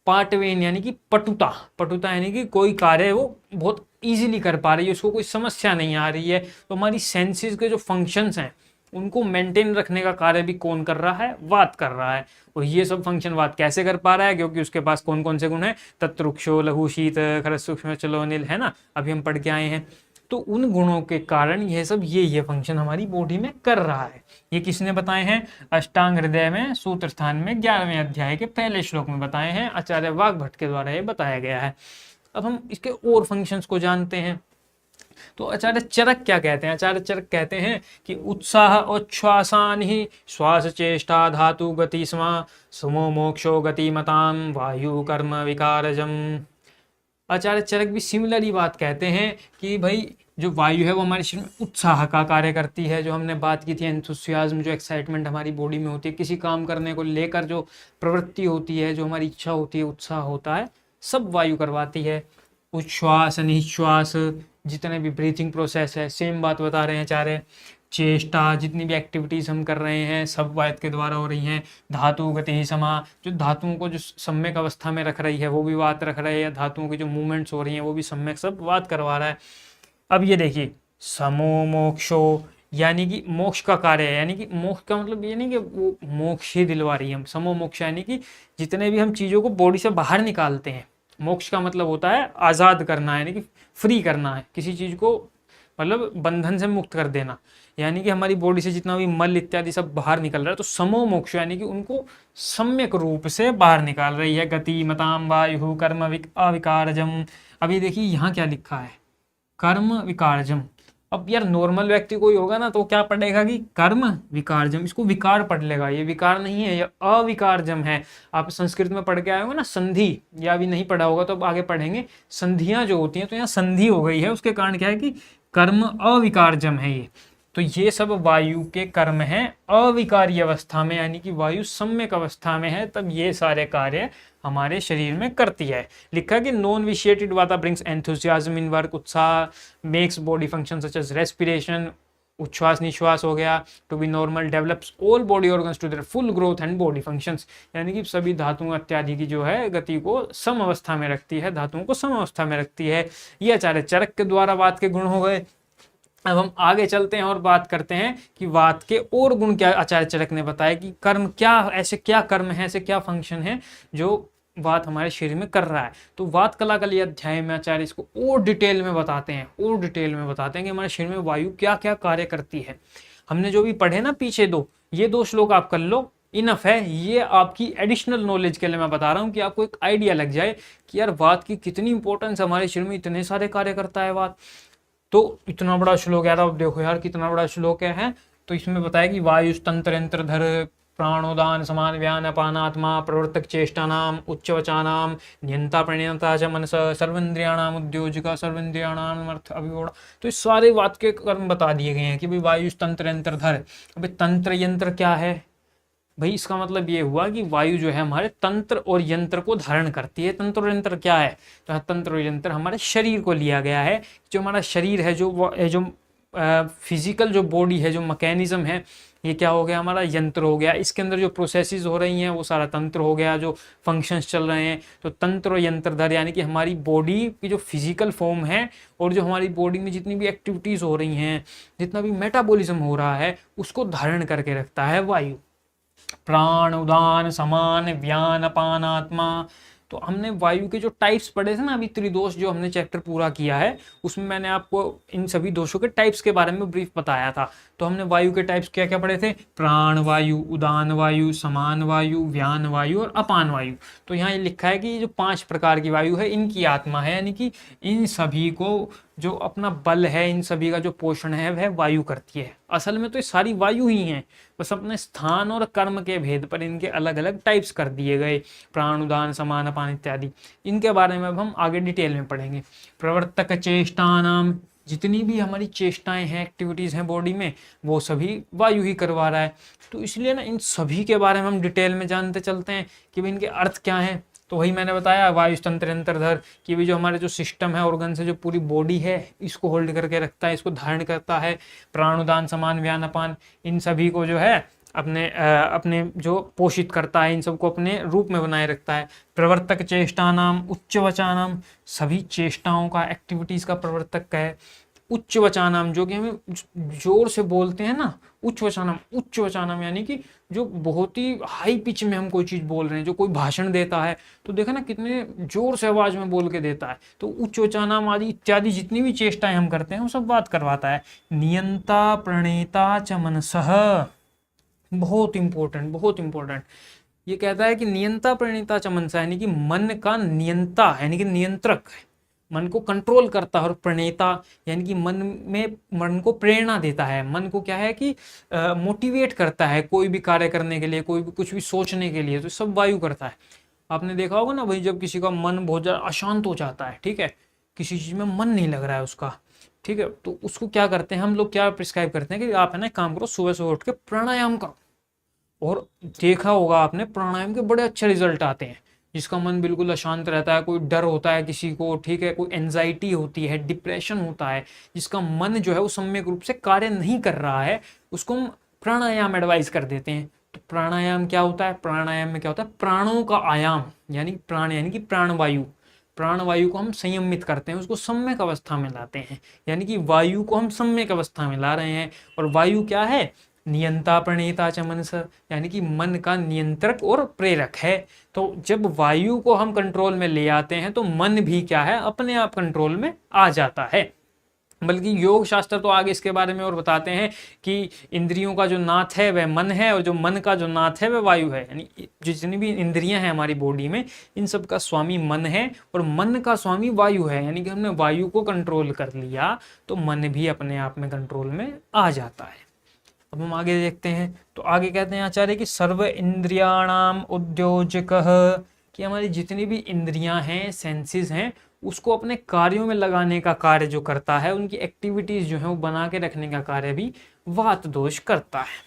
पाटवेन यानी कि पटुता, पटुता यानी कि कोई कार्य वो बहुत इजीली कर पा रही है, उसको कोई समस्या नहीं आ रही है। तो हमारी सेंसेस के जो फंक्शंस हैं उनको मेंटेन रखने का कार्य भी कौन कर रहा है? वात कर रहा है। और ये सब फंक्शन वात कैसे कर पा रहा है? क्योंकि उसके पास कौन कौन से गुण हैं? तत्रुक्षो लघु शीत खर सूक्ष्म चलो नील, है ना, अभी हम पढ़ के आए हैं। तो उन गुणों के कारण यह सब ये फंक्शन हमारी बॉडी में कर रहा है। ये किसने बताए हैं? अष्टांग हृदय में सूत्र स्थान में 11वें अध्याय के पहले श्लोक में बताए हैं, आचार्य वाग्भट के द्वारा ये बताया गया है। अब हम इसके और फंक्शंस को जानते हैं। तो आचार्य चरक क्या कहते हैं? आचार्य चरक कहते हैं कि उत्साह उच्छ्वासान ही श्वास चेष्टा धातु गति स्म सुमो मोक्षो गति मताम वायु कर्म विकारजम। आचार्य चरक भी सिमिलर ही बात कहते हैं कि भाई जो वायु है वो हमारे शरीर में उत्साह का कार्य करती है। जो हमने बात की थी एंथुसियाज्म, जो एक्साइटमेंट हमारी बॉडी में होती है, किसी काम करने को लेकर जो प्रवृत्ति होती है, जो हमारी इच्छा होती है, उत्साह होता है, सब वायु करवाती है। उच्छ्वास निश्वास, जितने भी ब्रीथिंग प्रोसेस है सेम बात बता रहे हैं चारे। चेष्टा, जितनी भी एक्टिविटीज हम कर रहे हैं सब वात के द्वारा हो रही हैं। धातु गति समा, जो धातुओं को जो सम्यक अवस्था में रख रही है वो भी वात रख रही है, धातुओं की जो मूवमेंट्स हो रही हैं वो भी सम्यक सब वात करवा रहा है। अब ये देखिए समो मोक्षो, यानी कि मोक्ष का कार्य है, यानी कि मोक्ष का मतलब ये नहीं कि वो मोक्ष ही दिलवा रही है हम, समो मोक्ष यानी कि जितने भी हम चीज़ों को बॉडी से बाहर निकालते हैं। मोक्ष का मतलब होता है आज़ाद करना, यानी कि फ्री करना है किसी चीज़ को, मतलब बंधन से मुक्त कर देना, यानी कि हमारी बॉडी से जितना भी मल इत्यादि सब बाहर निकल रहा है। तो समो मोक्ष यानी कि उनको सम्यक रूप से बाहर निकाल रही है। गति मताम वायु कर्म अविकारजम। अभी देखिए यहाँ क्या लिखा है, कर्म विकारजम। अब यार नॉर्मल व्यक्ति कोई होगा ना तो क्या पढ़ेगा कि कर्म विकारजम, इसको विकार पढ़ लेगा, ये विकार नहीं है, ये अविकारजम है। आप संस्कृत में पढ़ के आए हो ना संधि, या अभी नहीं पढ़ा होगा तो अब आगे पढ़ेंगे। संधियां जो होती हैं तो यहाँ संधि हो गई है, उसके कारण क्या है कि कर्म अविकारजम है ये। तो ये सब वायु के कर्म हैं अविकारी अवस्था में, यानी कि वायु सम्यक अवस्था में है तब ये सारे कार्य हमारे शरीर में करती है। लिखा कि non vitiated vata brings enthusiasm in work, उत्साह makes body function such as respiration, उच्छ्वास निश्वास हो गया, to be normal, develops all body organs to their full growth and body functions, यानी कि सभी धातुओं इत्यादि की जो है गति को सम अवस्था में रखती है, धातुओं को सम अवस्था में रखती है। ये आचार्य चरक के द्वारा वात के गुण हो गए। अब हम आगे चलते हैं और बात करते हैं कि वात के और गुण क्या आचार्य चरक ने बताया कि कर्म क्या, ऐसे क्या कर्म है, ऐसे क्या फंक्शन है जो वात हमारे शरीर में कर रहा है। तो वात कला का लिए अध्याय में आचार्य इसको और डिटेल में बताते हैं, और डिटेल में बताते हैं कि हमारे शरीर में वायु क्या क्या कार्य करती है। हमने जो भी पढ़े ना पीछे ये दो श्लोक आप कर लो, इनफ है। ये आपकी एडिशनल नॉलेज के लिए मैं बता रहा हूँ कि आपको एक आइडिया लग जाए कि यार वात की कितनी इंपॉर्टेंस, हमारे शरीर में इतने सारे कार्य करता है वात। तो इतना बड़ा श्लोक यार, अब देखो यार कितना बड़ा श्लोक है। तो इसमें बताया कि वायु तंत्र यंत्र धर प्राणोदान समान व्यान अपानात्मा प्रवर्तक चेष्टानाम उच्चवचानाम नियंता प्रणयंता च मनस सर्वेन्द्रियाणाम उद्योजिका सर्वेन्द्रियाणाम अर्थ अभिवोड़ा। तो इस सारे बात के कर्म बता दिए गए हैं कि भाई वायु तंत्र यंत्र धर। अभी तंत्र यंत्र क्या है भाई, इसका मतलब ये हुआ कि वायु जो है हमारे तंत्र और यंत्र को धारण करती है। तंत्र और यंत्र क्या है, तो तंत्र और यंत्र हमारे शरीर को लिया गया है। जो हमारा शरीर है, जो फिजिकल जो बॉडी है, जो मैकेनिज्म है, ये क्या हो गया, हमारा यंत्र हो गया। इसके अंदर जो प्रोसेसेस हो रही हैं वो सारा तंत्र हो गया, जो फंक्शंस चल रहे हैं। तो तंत्र और यंत्रधर यानी कि हमारी बॉडी की जो फिजिकल फॉर्म है और जो हमारी बॉडी में जितनी भी एक्टिविटीज़ हो रही हैं, जितना भी मेटाबॉलिज्म हो रहा है, उसको धारण करके रखता है वायु। प्राण उदान समान व्यान अपान आत्मा। तो हमने वायु के जो टाइप्स पढ़े थे ना अभी, त्रिदोष जो हमने चैप्टर पूरा किया है उसमें मैंने आपको इन सभी दोषों के टाइप्स के बारे में ब्रीफ बताया था। तो हमने वायु के टाइप्स क्या क्या पढ़े थे, प्राण वायु, उदान वायु, समान वायु, व्यान वायु और अपान वायु। तो यहाँ ये लिखा है कि जो 5 प्रकार की वायु है इनकी आत्मा है, यानी कि इन सभी को जो अपना बल है, इन सभी का जो पोषण है वह वायु करती है। असल में तो ये सारी वायु ही हैं, बस अपने स्थान और कर्म के भेद पर इनके अलग अलग टाइप्स कर दिए गए, प्राण उदान समान अपान इत्यादि। इनके बारे में अब हम आगे डिटेल में पढ़ेंगे। प्रवर्तक चेष्टानाम, जितनी भी हमारी चेष्टाएं हैं, एक्टिविटीज़ हैं बॉडी में, वो सभी वायु ही करवा रहा है। तो इसलिए ना इन सभी के बारे में हम डिटेल में जानते चलते हैं कि इनके अर्थ क्या हैं। तो वही मैंने बताया वायु तंत्र यंत्रधर कि भी जो हमारे जो सिस्टम है, ऑर्गन से जो पूरी बॉडी है इसको होल्ड करके रखता है, इसको धारण करता है। प्राणुदान समान व्यान अपान, इन सभी को जो है अपने जो पोषित करता है, इन सबको अपने रूप में बनाए रखता है। प्रवर्तक चेष्टानाम उच्च वचानाम, सभी चेष्टाओं का, एक्टिविटीज़ का प्रवर्तक है। उच्च वचानाम, जो कि हमें जोर से बोलते हैं ना, उच्च वचानाम यानी कि जो बहुत ही हाई पिच में हम कोई चीज़ बोल रहे हैं। जो कोई भाषण देता है तो देखा ना कितने जोर से आवाज़ में बोल के देता है। तो उच्च वचानाम आदि इत्यादि जितनी भी चेष्टाएं हम करते हैं वो सब बात करवाता है। नियंता प्रणेता च मनसः, बहुत इंपॉर्टेंट। ये कहता है कि नियंता प्रणेता च मनसः, यानी कि मन का नियंता यानी कि नियंत्रक, मन को कंट्रोल करता है। और प्रणेता यानी कि मन को प्रेरणा देता है, मन को क्या है कि मोटिवेट करता है कोई भी कार्य करने के लिए, कोई भी कुछ भी सोचने के लिए। तो सब वायु करता है। आपने देखा होगा ना भाई, जब किसी का मन बहुत ज़्यादा अशांत हो जाता है, ठीक है, किसी चीज़ में मन नहीं लग रहा है उसका, ठीक है, तो उसको क्या करते हैं हम लोग, क्या प्रिस्क्राइब करते हैं कि आप है ना काम करो, सुबह सुबह उठ के प्राणायाम करो। और देखा होगा आपने प्राणायाम के बड़े अच्छे रिजल्ट आते हैं। जिसका मन बिल्कुल अशांत रहता है, कोई डर होता है किसी को, ठीक है, कोई एंजाइटी होती है, डिप्रेशन होता है, जिसका मन जो है वो सम्यक रूप से कार्य नहीं कर रहा है, उसको हम प्राणायाम एडवाइस कर देते हैं। तो प्राणायाम क्या होता है? प्राणायाम में क्या होता है? प्राणों का आयाम, यानी प्राण यानी कि प्राणवायु, प्राणवायु को हम संयमित करते हैं, उसको सम्यक अवस्था में लाते हैं, यानी कि वायु को हम सम्यक अवस्था में ला रहे हैं। और वायु क्या है? नियंता प्रणेता च मनस, यानी कि मन का नियंत्रक और प्रेरक है। तो जब वायु को हम कंट्रोल में ले आते हैं तो मन भी क्या है? अपने आप कंट्रोल में आ जाता है। बल्कि योग शास्त्र तो आगे इसके बारे में और बताते हैं कि इंद्रियों का जो नाथ है वह मन है, और जो मन का जो नाथ है वह वायु है। यानी जितनी भी इंद्रियां हैं हमारी बॉडी में, इन सब का स्वामी मन है, और मन का स्वामी वायु है। यानी कि हमने वायु को कंट्रोल कर लिया तो मन भी अपने आप में कंट्रोल में आ जाता है। अब हम आगे देखते हैं, तो आगे कहते हैं आचार्य कि सर्व इंद्रियाणाम उद्योजकः, कि हमारी जितनी भी इंद्रियां हैं, सेंसेस हैं, उसको अपने कार्यों में लगाने का कार्य जो करता है, उनकी एक्टिविटीज जो है वो बना के रखने का कार्य भी वात दोष करता है।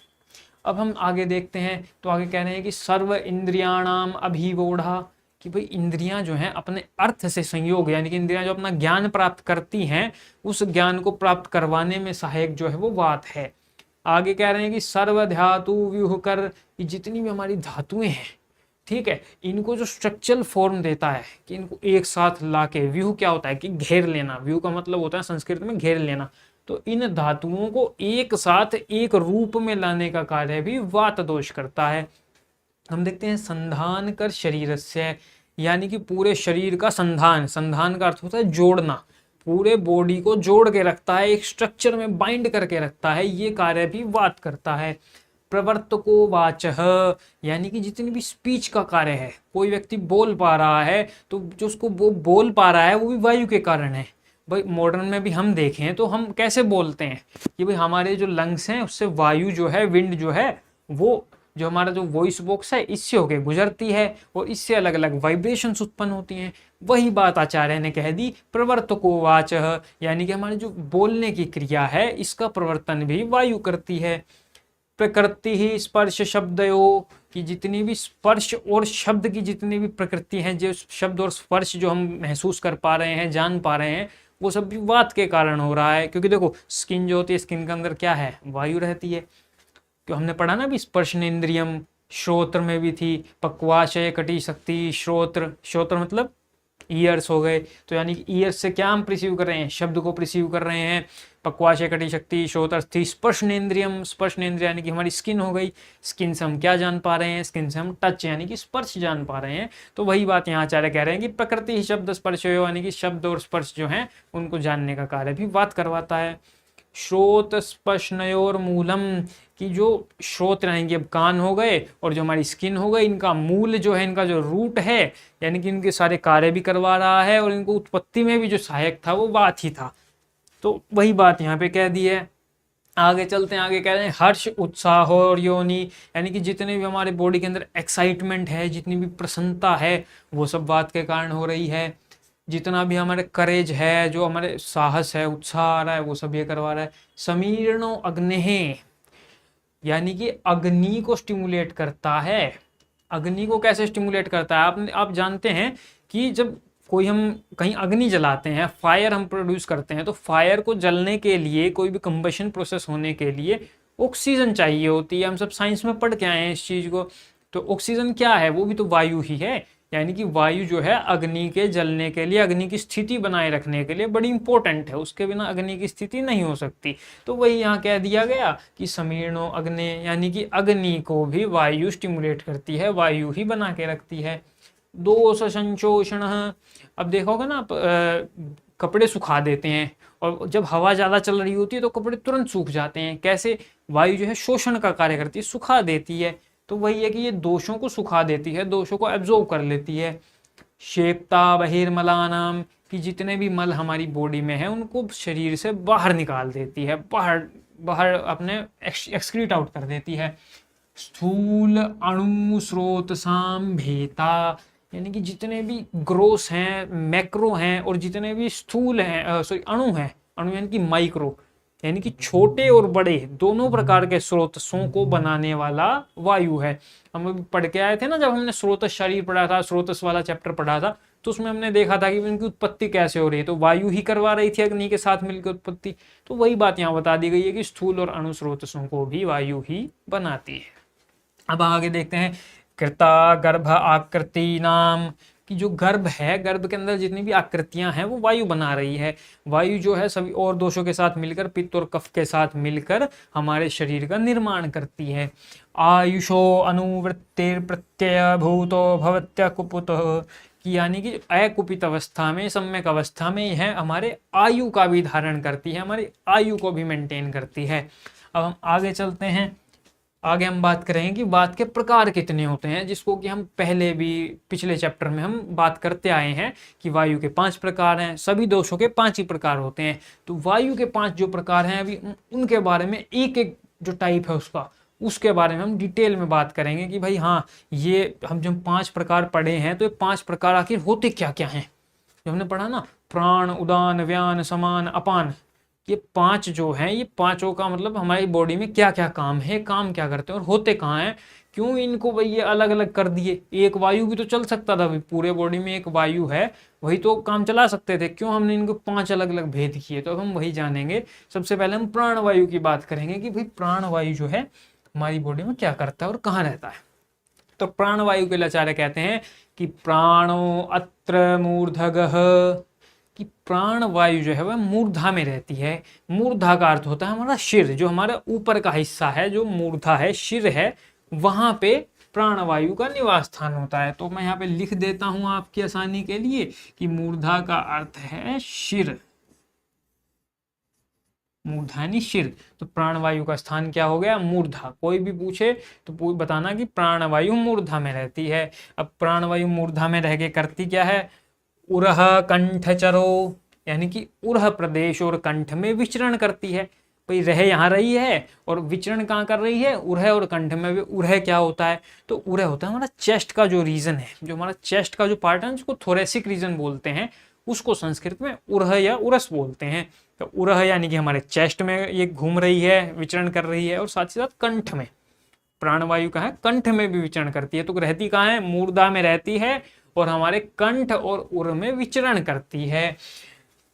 अब हम आगे देखते हैं, तो आगे कह रहे हैं कि सर्व इंद्रियाणाम अभिवोढ़ा, कि भाई इंद्रियां जो हैं अपने अर्थ से संयोग, यानी कि इंद्रियां जो अपना ज्ञान प्राप्त करती हैं, उस ज्ञान को प्राप्त करवाने में सहायक जो है वो वात है। आगे कह रहे हैं कि सर्व धातु व्यूह कर, कि जितनी भी हमारी धातुएं हैं, ठीक है, इनको जो स्ट्रक्चरल फॉर्म देता है, कि इनको एक साथ लाके, व्यूह क्या होता है? कि घेर लेना, व्यूह का मतलब होता है संस्कृत में घेर लेना। तो इन धातुओं को एक साथ एक रूप में लाने का कार्य भी वात दोष करता है। हम देखते हैं संधान कर शरीर से, यानी कि पूरे शरीर का संधान, संधान का अर्थ होता है जोड़ना, पूरे बॉडी को जोड़ के रखता है, एक स्ट्रक्चर में बाइंड करके रखता है, ये कार्य भी वात करता है। प्रवर्तको वाचः, यानी कि जितनी भी स्पीच का कार्य है, कोई व्यक्ति बोल पा रहा है तो जो उसको वो बोल पा रहा है वो भी वायु के कारण है। भाई मॉडर्न में भी हम देखें तो हम कैसे बोलते हैं कि भाई हमारे जो लंग्स हैं उससे वायु जो है, विंड जो है, वो जो हमारा जो वॉइस बॉक्स है इससे होके गुजरती है, और इससे अलग अलग वाइब्रेशंस उत्पन्न होती हैं। वही बात आचार्य ने कह दी प्रवर्तको वाचः, यानी कि हमारी जो बोलने की क्रिया है इसका प्रवर्तन भी वायु करती है। प्रकृति ही स्पर्श शब्दयो, कि जितनी भी स्पर्श और शब्द की जितनी भी प्रकृति है, जो शब्द और स्पर्श जो हम महसूस कर पा रहे हैं, जान पा रहे हैं, वो सब भी वात के कारण हो रहा है। क्योंकि देखो स्किन जो होती है, स्किन के अंदर क्या है? वायु रहती है। क्यों हमने पढ़ा ना भी स्पर्शनेन्द्रियम, श्रोत्र में भी थी, पक्वाशय कटी शक्ति श्रोत्र, श्रोत्र मतलब ईयर्स हो गए, तो यानी कि ईयर्स से क्या हम प्रिसीव कर रहे हैं? शब्द को प्रिसीव कर रहे हैं। पक्वाशय कटी शक्ति श्रोत्र थी स्पर्शनेन्द्रियम, स्पर्शनेन्द्रिय यानी कि हमारी स्किन हो गई, स्किन से हम क्या जान पा रहे हैं? स्किन से हम टच यानी कि स्पर्श जान पा रहे हैं। तो वही बात यहाँ आचार्य कह रहे हैं कि प्रकृति ही शब्द स्पर्श, यानी कि शब्द और स्पर्श जो हैं उनको जानने का कार्य भी वात करवाता है। श्रोत स्पर्शनयोर मूलम, कि जो श्रोत रहेंगे, अब कान हो गए और जो हमारी स्किन हो गई, इनका मूल जो है, इनका जो रूट है, यानी कि इनके सारे कार्य भी करवा रहा है, और इनको उत्पत्ति में भी जो सहायक था वो वात ही था। तो वही बात यहाँ पे कह दी है। आगे चलते हैं, आगे कह रहे हैं हर्ष उत्साह और योनि, यानी कि जितने भी हमारे बॉडी के अंदर एक्साइटमेंट है, जितनी भी प्रसन्नता है, वो सब बात के कारण हो रही है। जितना भी हमारे करेज है, जो हमारे साहस है, उत्साह आ रहा है, वो सब ये करवा रहा है। समीरणो अग्नि, यानी कि अग्नि को स्टिमुलेट करता है। अग्नि को कैसे स्टिमुलेट करता है? आप जानते हैं कि जब कोई हम कहीं अग्नि जलाते हैं, फायर हम प्रोड्यूस करते हैं, तो फायर को जलने के लिए, कोई भी कंबशन प्रोसेस होने के लिए ऑक्सीजन चाहिए होती है। हम सब साइंस में पढ़ के आए हैं इस चीज़ को। तो ऑक्सीजन क्या है? वो भी तो वायु ही है। यानी कि वायु जो है अग्नि के जलने के लिए, अग्नि की स्थिति बनाए रखने के लिए बड़ी इंपॉर्टेंट है, उसके बिना अग्नि की स्थिति नहीं हो सकती। तो वही यहाँ कह दिया गया कि समीरणो अग्नि, यानी कि अग्नि को भी वायु स्टिमुलेट करती है, वायु ही बना के रखती है। दोष संशोषण, अब देखोगे ना आप कपड़े सुखा देते हैं, और जब हवा ज़्यादा चल रही होती है तो कपड़े तुरंत सूख जाते हैं। कैसे? वायु जो है शोषण का कार्य करती है, सुखा देती है। तो वही है कि ये दोषों को सुखा देती है, दोषों को एब्जॉर्ब कर लेती है। शेप्ता बहिर्मलानाम, कि जितने भी मल हमारी बॉडी में है उनको शरीर से बाहर निकाल देती है, बाहर अपने एक्सक्रीट आउट कर देती है। स्थूल अणु स्रोत साम भेता, यानी कि जितने भी ग्रोस हैं, मैक्रो हैं, और जितने भी स्थूल हैं, अणु हैं, अणु यानी कि माइक्रो, यानी कि छोटे और बड़े दोनों प्रकार के स्रोतसों को बनाने वाला वायु है। हम अभी पढ़ के आए थे ना, जब हमने स्रोतस शरीर पढ़ा था, स्रोतस वाला चैप्टर पढ़ा था, तो उसमें हमने देखा था कि उनकी उत्पत्ति कैसे हो रही है, तो वायु ही करवा रही थी अग्नि के साथ मिलकर उत्पत्ति। तो वही बात यहाँ बता दी गई है कि स्थूल और अणु स्रोतसों को भी वायु ही बनाती है। अब आगे देखते हैं, कृता गर्भ आकृति नाम, कि जो गर्भ है, गर्भ के अंदर जितनी भी आकृतियां हैं वो वायु बना रही है। वायु जो है सभी और दोषों के साथ मिलकर, पित्त और कफ के साथ मिलकर हमारे शरीर का निर्माण करती है। आयुषो अनुवृत्तिर प्रत्यय भूतो भवत्य कुपुत, कि यानी कि अकुपित अवस्था में, सम्यक अवस्था में यह हमारे आयु का भी धारण करती है, हमारी आयु को भी मेंटेन करती है। अब हम आगे चलते हैं, आगे हम बात करेंगे कि बात के प्रकार कितने होते हैं, जिसको कि हम पहले भी पिछले चैप्टर में हम बात करते आए हैं कि वायु के 5 प्रकार हैं, सभी दोषों के 5 ही प्रकार होते हैं। तो वायु के 5 जो प्रकार हैं, अभी उनके बारे में एक एक जो टाइप है उसके बारे में हम डिटेल में बात करेंगे कि भाई हाँ, ये हम जब 5 प्रकार पढ़े हैं तो ये 5 प्रकार आखिर होते क्या क्या हैं। जो हमने पढ़ा ना, प्राण, उदान, व्यान, समान, अपान, ये 5 जो हैं, ये पांचों का मतलब हमारी बॉडी में क्या क्या काम है, काम क्या करते हैं और होते कहाँ हैं, क्यों इनको भाई ये अलग अलग कर दिए। एक वायु भी तो चल सकता था भाई, पूरे बॉडी में एक वायु है, वही तो काम चला सकते थे, क्यों हमने इनको 5 अलग अलग भेद किए। तो अब हम वही जानेंगे। सबसे पहले हम प्राण वायु की बात करेंगे कि भाई प्राण वायु जो है हमारी बॉडी में क्या करता है और कहाँ रहता है। तो प्राण वायु के आचार्य कहते हैं कि प्राणो अत्र मूर्धगः, कि प्राण वायु जो है वह मूर्धा में रहती है। मूर्धा का अर्थ होता है हमारा शिर, जो हमारा ऊपर का हिस्सा है, जो मूर्धा है, शिर है, वहां पे प्राण वायु का निवास स्थान होता है। तो मैं यहाँ पे लिख देता हूं आपकी आसानी के लिए कि मूर्धा का अर्थ है शिर, मूर्धानी शिर। तो प्राणवायु का स्थान क्या हो गया, मूर्धा। कोई भी पूछे तो बताना कि प्राणवायु मूर्धा में रहती है। अब प्राणवायु मूर्धा में रह के करती क्या है, उरह कंठचरो, यानी कि उरह प्रदेश और कंठ में विचरण करती है। भाई रह यहाँ रही है और विचरण कहाँ कर रही है, उरह और कंठ में। उरह क्या होता है, तो उरह होता है हमारा चेस्ट का जो रीजन है, जो हमारा चेस्ट का जो पार्ट है जिसको थोरेसिक रीजन बोलते हैं, उसको संस्कृत में उरह या उरस बोलते हैं। तो उरह यानी कि हमारे चेस्ट में ये घूम रही है, विचरण कर रही है, और साथ ही साथ कंठ में, प्राणवायु का है कंठ में भी विचरण करती है। तो रहती कहाँ है, मूर्धा में रहती है और हमारे कंठ और उर में विचरण करती है।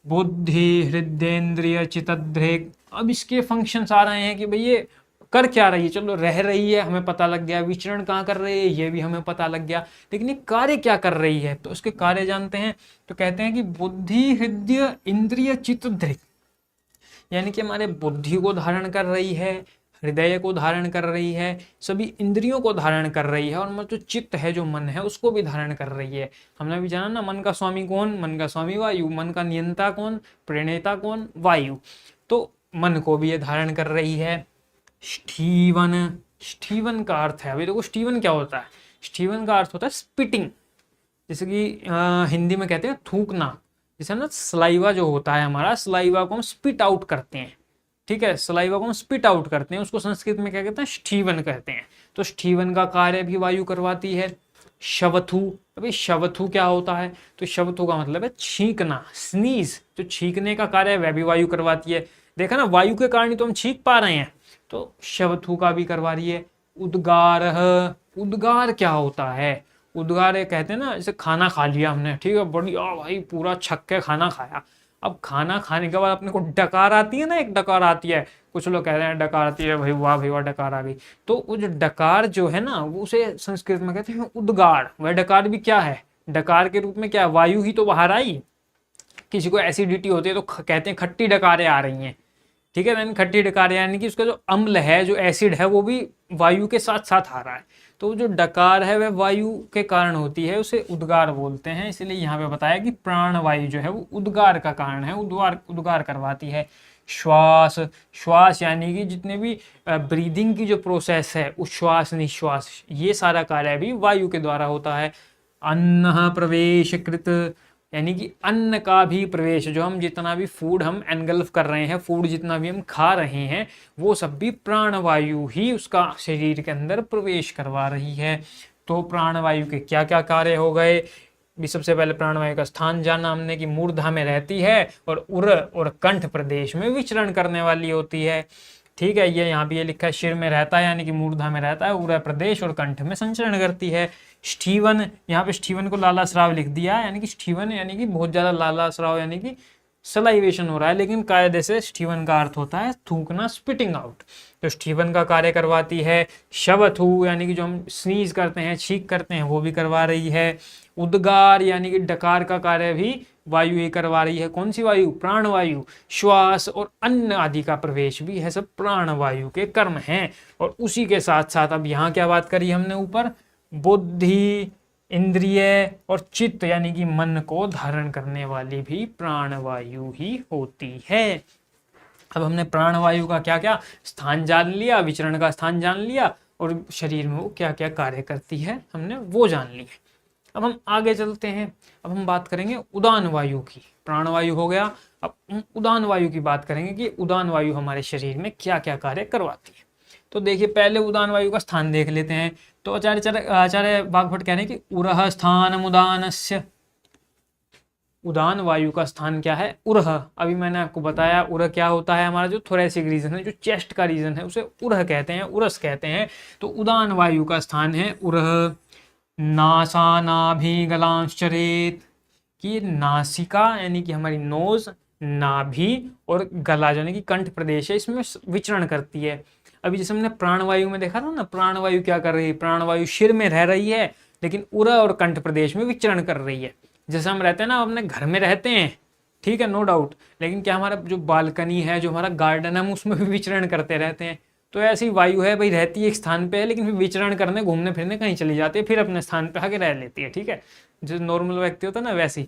बुद्धि, हृदयेंद्रिय, चित्तद्रेक। अब इसके फंक्शंस आ रहे हैं कि भाई ये कर क्या रही है, चलो रह रही है हमें पता लग गया, विचरण कहाँ कर रही है ये भी हमें पता लग गया, लेकिन ये कार्य क्या कर रही है, तो उसके कार्य जानते हैं। तो कहते हैं कि बुद्धि, हृदय, इंद्रिय, चित्तद्रेक, यानी कि हमारे बुद्धि को धारण कर रही है, हृदय को धारण कर रही है, सभी इंद्रियों को धारण कर रही है, और जो चित्त है, जो मन है, उसको भी धारण कर रही है। हमने भी जाना ना, मन का स्वामी कौन, मन का स्वामी वायु, मन का नियंता कौन, प्रणेता कौन, वायु। तो मन को भी ये धारण कर रही है। स्टीवन, स्टीवन का अर्थ है, अभी देखो स्टीवन क्या होता है, स्टीवन का अर्थ होता है स्पिटिंग, जैसे कि हिंदी में कहते हैं थूकना। जैसे ना सलाइवा जो होता है हमारा, सलाइवा को हम स्पिट आउट करते हैं, ठीक है, सलाइवा को हम स्पिट आउट करते हैं, उसको संस्कृत में क्या कहते हैं, स्टीवन कहते हैं। तो स्टीवन का कार्य भी वायु करवाती है। शवथु, अभी शवथु क्या होता है, तो शवथु का मतलब है छींकना, स्नीज, जो छींकने का कार्य है वह भी वायु करवाती है। देखा ना, वायु के कारण तो हम छींक पा रहे हैं, तो शवथु का भी करवा रही है। उद्गार, उद्गार क्या होता है, उद्गार ये कहते हैं ना, जैसे खाना खा लिया हमने, ठीक है, बढ़िया भाई पूरा छक के खाना खाया। अब खाना खाने के बाद अपने को डकार आती है ना, एक डकार आती है, कुछ लोग कह रहे हैं डकार आती है, भाई वाह भाई वाह डकार आ गई। तो वो जो डकार जो है ना, वो उसे संस्कृत में कहते हैं उद्गार। वह डकार भी क्या है, डकार के रूप में क्या, वायु ही तो बाहर आई। किसी को एसिडिटी होती है तो कहते हैं खट्टी डकारें आ रही हैं, ठीक है, यानी खट्टी डकार, यानी कि उसका जो अम्ल है, जो एसिड है, वो भी वायु के साथ साथ आ रहा है। तो जो डकार है वह वायु के कारण होती है, उसे उद्गार बोलते हैं। इसलिए यहाँ पे बताया कि प्राण वायु जो है वो उद्गार का कारण है, उद्गार करवाती है। श्वास, श्वास यानी कि जितने भी ब्रीदिंग की जो प्रोसेस है, उच्छ्वास निश्वास, ये सारा कार्य भी वायु के द्वारा होता है। अन्न प्रवेश कृत, यानी कि अन्न का भी प्रवेश, जो हम जितना भी फूड हम एनगल्फ कर रहे हैं, फूड जितना भी हम खा रहे हैं, वो सब भी प्राणवायु ही उसका शरीर के अंदर प्रवेश करवा रही है। तो प्राणवायु के क्या क्या कार्य हो गए, भी सबसे पहले प्राणवायु का स्थान जाना हमने कि मूर्धा में रहती है और उर और कंठ प्रदेश में विचरण करने वाली होती है। ठीक है, ये यहाँ भी ये लिखा है शिर में रहता है यानी कि मूर्धा में रहता है, उर प्रदेश और कंठ में संचरण करती है। स्टीवन, यहाँ पे स्टीवन को लाला स्राव लिख दिया है, यानी कि स्टीवन यानी कि बहुत ज्यादा लाला स्राव यानी कि सलाइवेशन हो रहा है, लेकिन कायदे से स्टीवन का अर्थ होता है थूकना, स्पिटिंग आउट। तो स्टीवन का कार्य करवाती है। शवथू यानी कि जो हम स्नीज करते हैं, छींक करते हैं, वो भी करवा रही है। उद्गार यानी कि डकार का कार्य भी वायु ही करवा रही है। कौन सी वायु? प्राणवायु। श्वास और अन्न आदि का प्रवेश भी है सब प्राणवायु के कर्म हैं। और उसी के साथ साथ अब यहाँ क्या बात करी हमने ऊपर? बुद्धि, इंद्रिय और चित्त यानी कि मन को धारण करने वाली भी प्राणवायु ही होती है। अब हमने प्राणवायु का क्या क्या स्थान जान लिया, विचरण का स्थान जान लिया, और शरीर में वो क्या क्या कार्य करती है हमने वो जान लिया। अब हम आगे चलते हैं। अब हम बात करेंगे उदान वायु की। प्राणवायु हो गया, अब हम उदान वायु की बात करेंगे कि उदान वायु हमारे शरीर में क्या क्या कार्य करवाती है। तो देखिए पहले उदान वायु का स्थान देख लेते हैं। तो आचार्य वाग्भट कह रहे हैं कि उरह स्थान उदानस्य। उदान वायु का स्थान क्या है? उरह। अभी मैंने आपको बताया उरह क्या होता है, हमारा जो थोरेसिक रीजन है, जो चेस्ट का रीजन है, उसे उरह कहते हैं, उरस कहते हैं। तो उदान वायु का स्थान है उरह। नासा नाभि गलांश्चरेत, कि नासिका यानी कि हमारी नोज, नाभि और गला यानी कि कंठ प्रदेश है, इसमें विचरण करती है। अभी जैसे हमने प्राणवायु में देखा था ना, प्राणवायु क्या कर रही है? प्राणवायु शिर में रह रही है, लेकिन उरह और कंठ प्रदेश में विचरण कर रही है। जैसे हम रहते हैं ना, अपने घर में रहते हैं, ठीक है, नो डाउट, लेकिन क्या हमारा जो बालकनी है, जो हमारा गार्डन है, हम उसमें भी विचरण करते रहते हैं। तो ऐसी वायु है भाई, रहती है एक स्थान पे है, लेकिन फिर विचरण करने, घूमने फिरने कहीं चली जाती है, फिर अपने स्थान पे आके रह लेती है। ठीक है, जो नॉर्मल व्यक्ति होता है ना वैसी।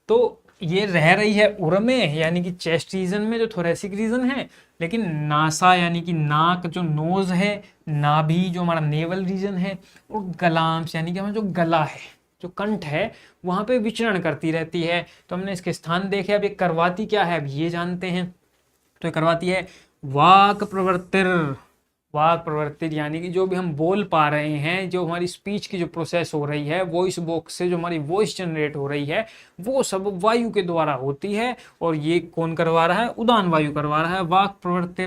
तो ये रह रही है उर में यानी कि चेस्ट रीजन में, जो थोरेसिक रीजन है, लेकिन नासा यानी कि नाक, जो नोज है, नाभि जो हमारा नेवल रीजन है, और गलांश यानी कि हमारा जो गला है, जो कंठ है, वहां पे विचरण करती रहती है। तो हमने इसके स्थान देखे। अब ये करवाती क्या है, अब ये जानते हैं। तो ये करवाती है वाक प्रवृत्तिर। वाक प्रवृत्ति यानी कि जो भी हम बोल पा रहे हैं, जो हमारी स्पीच की जो प्रोसेस हो रही है, वॉइस बॉक्स से जो हमारी वॉइस जनरेट हो रही है, वो सब वायु के द्वारा होती है। और ये कौन करवा रहा है? उदान वायु करवा रहा है। वाक प्रवृत्ति,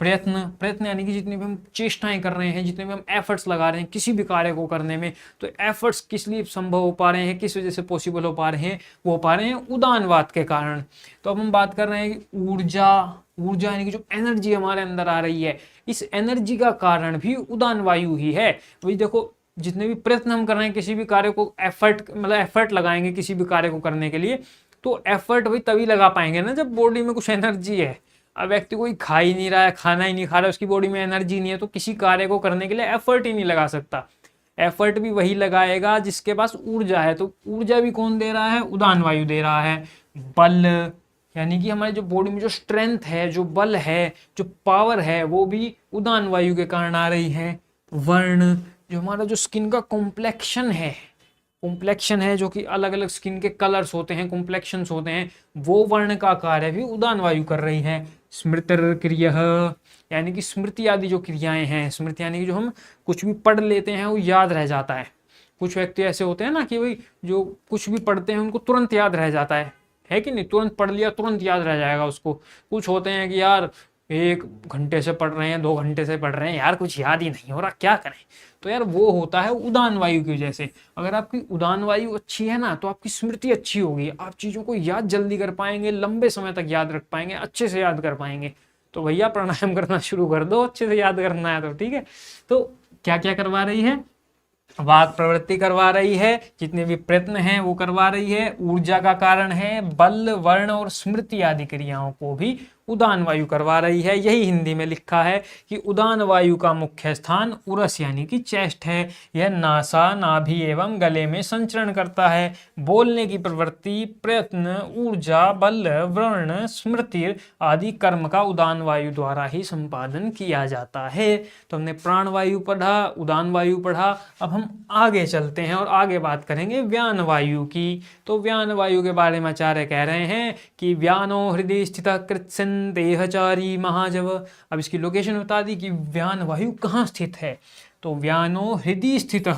प्रयत्न, प्रयत्न यानी कि जितनी भी हम चेष्टाएं कर रहे हैं, जितने भी हम एफर्ट्स लगा रहे हैं किसी भी कार्य को करने में, तो एफर्ट्स किस लिए संभव हो पा रहे हैं, किस वजह से पॉसिबल हो पा रहे हैं? वो हो पा रहे हैं उदानवाद के कारण। तो अब हम बात कर रहे हैं कि ऊर्जा, ऊर्जा यानी कि जो एनर्जी हमारे अंदर आ रही है, इस एनर्जी का कारण भी उदान वायु ही है। वही देखो, जितने भी प्रयत्न हम कर रहे हैं किसी भी कार्य को, एफर्ट लगाएंगे किसी भी कार्य को करने के लिए, तो एफर्ट वही तभी लगा पाएंगे ना जब बॉडी में कुछ एनर्जी है। अब व्यक्ति कोई खा ही नहीं रहा है, खाना ही नहीं खा रहा है, उसकी बॉडी में एनर्जी नहीं है, तो किसी कार्य को करने के लिए एफर्ट ही नहीं लगा सकता। एफर्ट भी वही लगाएगा जिसके पास ऊर्जा है। तो ऊर्जा भी कौन दे रहा है? उदान वायु दे रहा है। बल यानी कि हमारे जो बॉडी में जो स्ट्रेंथ है, जो बल है, जो पावर है, वो भी उदान वायु के कारण आ रही है। वर्ण, जो हमारा जो स्किन का कॉम्प्लेक्शन है, जो कि अलग अलग स्किन के कलर्स होते हैं, कॉम्प्लेक्शंस होते हैं, वो वर्ण का कार्य भी उदान वायु कर रही है। स्मृतिर क्रिय यानी कि स्मृति आदि जो क्रियाएं हैं, स्मृति यानी कि जो हम कुछ भी पढ़ लेते हैं वो याद रह जाता है। कुछ व्यक्ति ऐसे होते हैं ना कि भाई जो कुछ भी पढ़ते हैं उनको तुरंत याद रह जाता है कि नहीं? तुरंत पढ़ लिया तुरंत याद रह जाएगा उसको। कुछ होते हैं कि यार 1 घंटे से पढ़ रहे हैं, 2 घंटे से पढ़ रहे हैं, यार कुछ याद ही नहीं हो रहा, क्या करें? तो यार वो होता है उदान वायु की वजह से। अगर आपकी उदान वायु अच्छी है ना, तो आपकी स्मृति अच्छी होगी, आप चीज़ों को याद जल्दी कर पाएंगे, लंबे समय तक याद रख पाएंगे, अच्छे से याद कर पाएंगे। तो भैया प्राणायाम करना शुरू कर दो, अच्छे से याद करना है तो। ठीक है, तो क्या क्या करवा रही है? वाक प्रवृत्ति करवा रही है, जितने भी प्रयत्न हैं वो करवा रही है, ऊर्जा का कारण है, बल, वर्ण और स्मृति आदि क्रियाओं को भी उदान वायु करवा रही है। यही हिंदी में लिखा है कि उदान वायु का मुख्य स्थान उरस यानी कि चेस्ट है। यह नासा, नाभि एवं गले में संचरण करता है। बोलने की प्रवृत्ति, प्रयत्न, ऊर्जा, बल, वर्ण, स्मृति आदि कर्म का उदान वायु द्वारा ही संपादन किया जाता है। तो हमने प्राण वायु पढ़ा, उदान वायु पढ़ा। अब हम आगे चलते हैं और आगे बात करेंगे व्यान वायु की। तो व्यान वायु के बारे में आचार्य कह रहे हैं कि व्यानो हृदय स्थित कृत्सन देहचारी महाजव। अब इसकी लोकेशन बता दी कि व्यान वायु कहाँ स्थित है। तो व्यानो हृदय स्थित,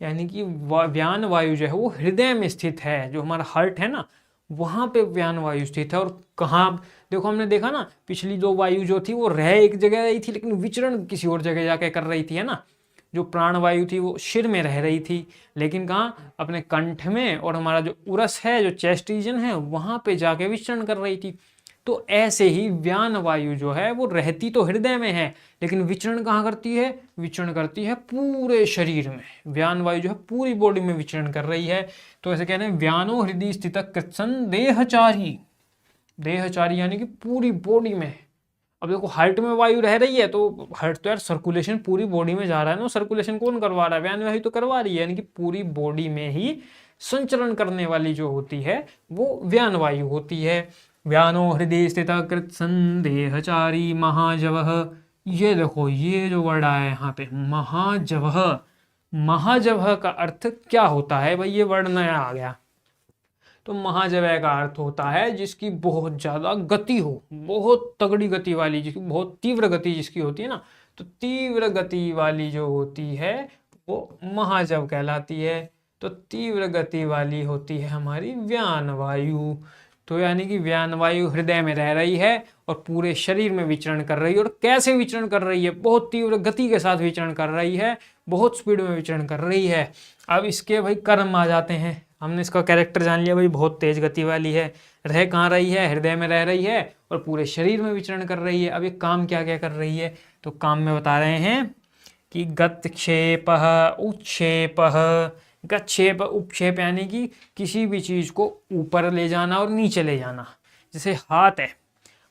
यानी कि व्यान वायु जो है वो हृदय में स्थित है, जो हमारा हार्ट है ना वहां पे व्यान वायु स्थित है। और कहाँ, देखो हमने देखा ना पिछली दो वायु जो थी वो रह एक जगह रही थी लेकिन विचरण किसी और जगह जाके कर रही थी, है ना। जो प्राण वायु थी वो शिर में रह रही थी, लेकिन कहाँ, अपने कंठ में, और हमारा जो उरस है, जो चेस्ट रीजन है, वहां पे जाके विचरण कर रही थी। तो ऐसे ही व्यान वायु जो है वो रहती तो हृदय में है, लेकिन विचरण कहाँ करती है, विचरण करती है पूरे शरीर में। व्यान वायु जो है पूरी बॉडी में विचरण कर रही है। तो ऐसे कह रहे हैं व्यानो हृदय स्थित कृत्सन देहचारी, देहचारी यानी कि पूरी बॉडी में। अब देखो हार्ट में वायु रह रही है तो हार्ट तो यार सर्कुलेशन पूरी बॉडी में जा रहा है ना, सर्कुलेशन कौन करवा रहा है, व्यान वायु तो करवा रही है, यानी कि पूरी बॉडी में ही संचरण करने वाली जो होती है वो व्यान वायु होती है। व्यानो हृदय स्थित कृत संदेहचारी महाजवः, ये देखो ये जो वर्ड आया है यहाँ पे महाजवः, महाजवः का अर्थ क्या होता है भाई, ये वर्ड नया आ गया। तो महाजवय का अर्थ होता है जिसकी बहुत ज्यादा गति हो, बहुत तगड़ी गति वाली, जिसकी बहुत तीव्र गति जिसकी होती है ना, तो तीव्र गति वाली जो होती है वो महाजव कहलाती है। तो तीव्र गति वाली होती है हमारी व्यान वायु। तो यानी कि व्यान वायु हृदय में रह रही है और पूरे शरीर में विचरण कर रही है। और कैसे विचरण कर रही है, बहुत तीव्र गति के साथ विचरण कर रही है, बहुत स्पीड में विचरण कर रही है। अब इसके भाई कर्म आ जाते हैं, हमने इसका कैरेक्टर जान लिया भाई, बहुत तेज गति वाली है, रह कहाँ रही है, हृदय में रह रही है और पूरे शरीर में विचरण कर रही है। अब ये काम क्या क्या कर रही है, तो काम में बता रहे हैं कि गतक्षेप उत्क्षेप, गच्छेप उपक्षेप यानी कि किसी भी चीज को ऊपर ले जाना और नीचे ले जाना। जैसे हाथ है,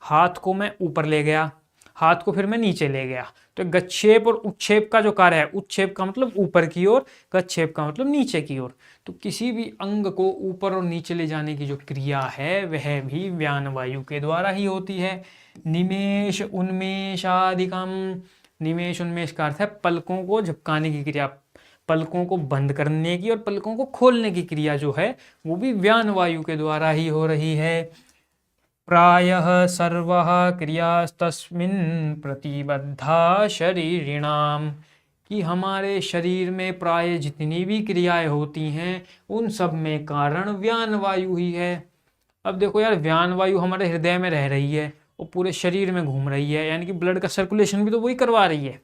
हाथ को मैं ऊपर ले गया, हाथ को फिर मैं नीचे ले गया। तो गच्छेप और उत्क्षेप का जो कार्य है, उत्क्षेप का मतलब ऊपर की ओर, गच्छेप का मतलब नीचे की ओर। तो किसी भी अंग को ऊपर और नीचे ले जाने की जो क्रिया है वह भी व्यान वायु के द्वारा ही होती है। निमेश उन्मेष आदिकम, निमेश उन्मेष का अर्थ है पलकों को झपकाने की क्रिया, पलकों को बंद करने की और पलकों को खोलने की क्रिया जो है वो भी व्यान वायु के द्वारा ही हो रही है। प्रायः सर्वः क्रियास्तस्मिन् प्रतिबद्धा शरीरिणाम, कि हमारे शरीर में प्राय जितनी भी क्रियाएं होती हैं उन सब में कारण व्यान वायु ही है। अब देखो यार, व्यान वायु हमारे हृदय में रह रही है और पूरे शरीर में घूम रही है, यानी कि ब्लड का सर्कुलेशन भी तो वही करवा रही है।